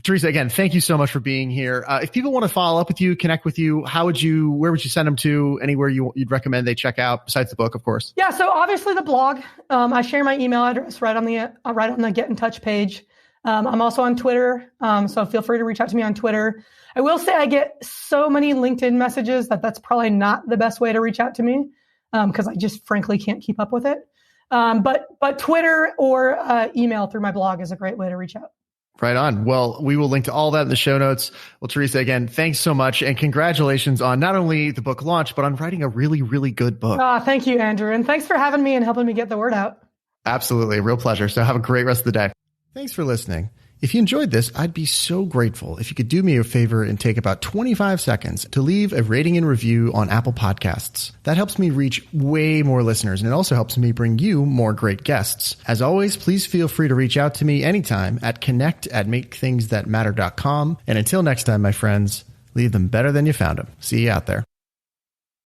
Teresa, again, thank you so much for being here. If people want to follow up with you, connect with you, where would you send them to? Anywhere you'd recommend they check out besides the book, of course? Yeah. So obviously the blog, I share my email address right on the Get in Touch page. I'm also on Twitter. So feel free to reach out to me on Twitter. I will say I get so many LinkedIn messages that's probably not the best way to reach out to me because I just frankly can't keep up with it. But Twitter or email through my blog is a great way to reach out. Right on. Well, we will link to all that in the show notes. Well, Teresa, again, thanks so much. And congratulations on not only the book launch, but on writing a really, really good book. Thank you, Andrew. And thanks for having me and helping me get the word out. Absolutely. A real pleasure. So have a great rest of the day. Thanks for listening. If you enjoyed this, I'd be so grateful if you could do me a favor and take about 25 seconds to leave a rating and review on Apple Podcasts. That helps me reach way more listeners, and it also helps me bring you more great guests. As always, please feel free to reach out to me anytime at connect@makethingsthatmatter.com. And until next time, my friends, leave them better than you found them. See you out there.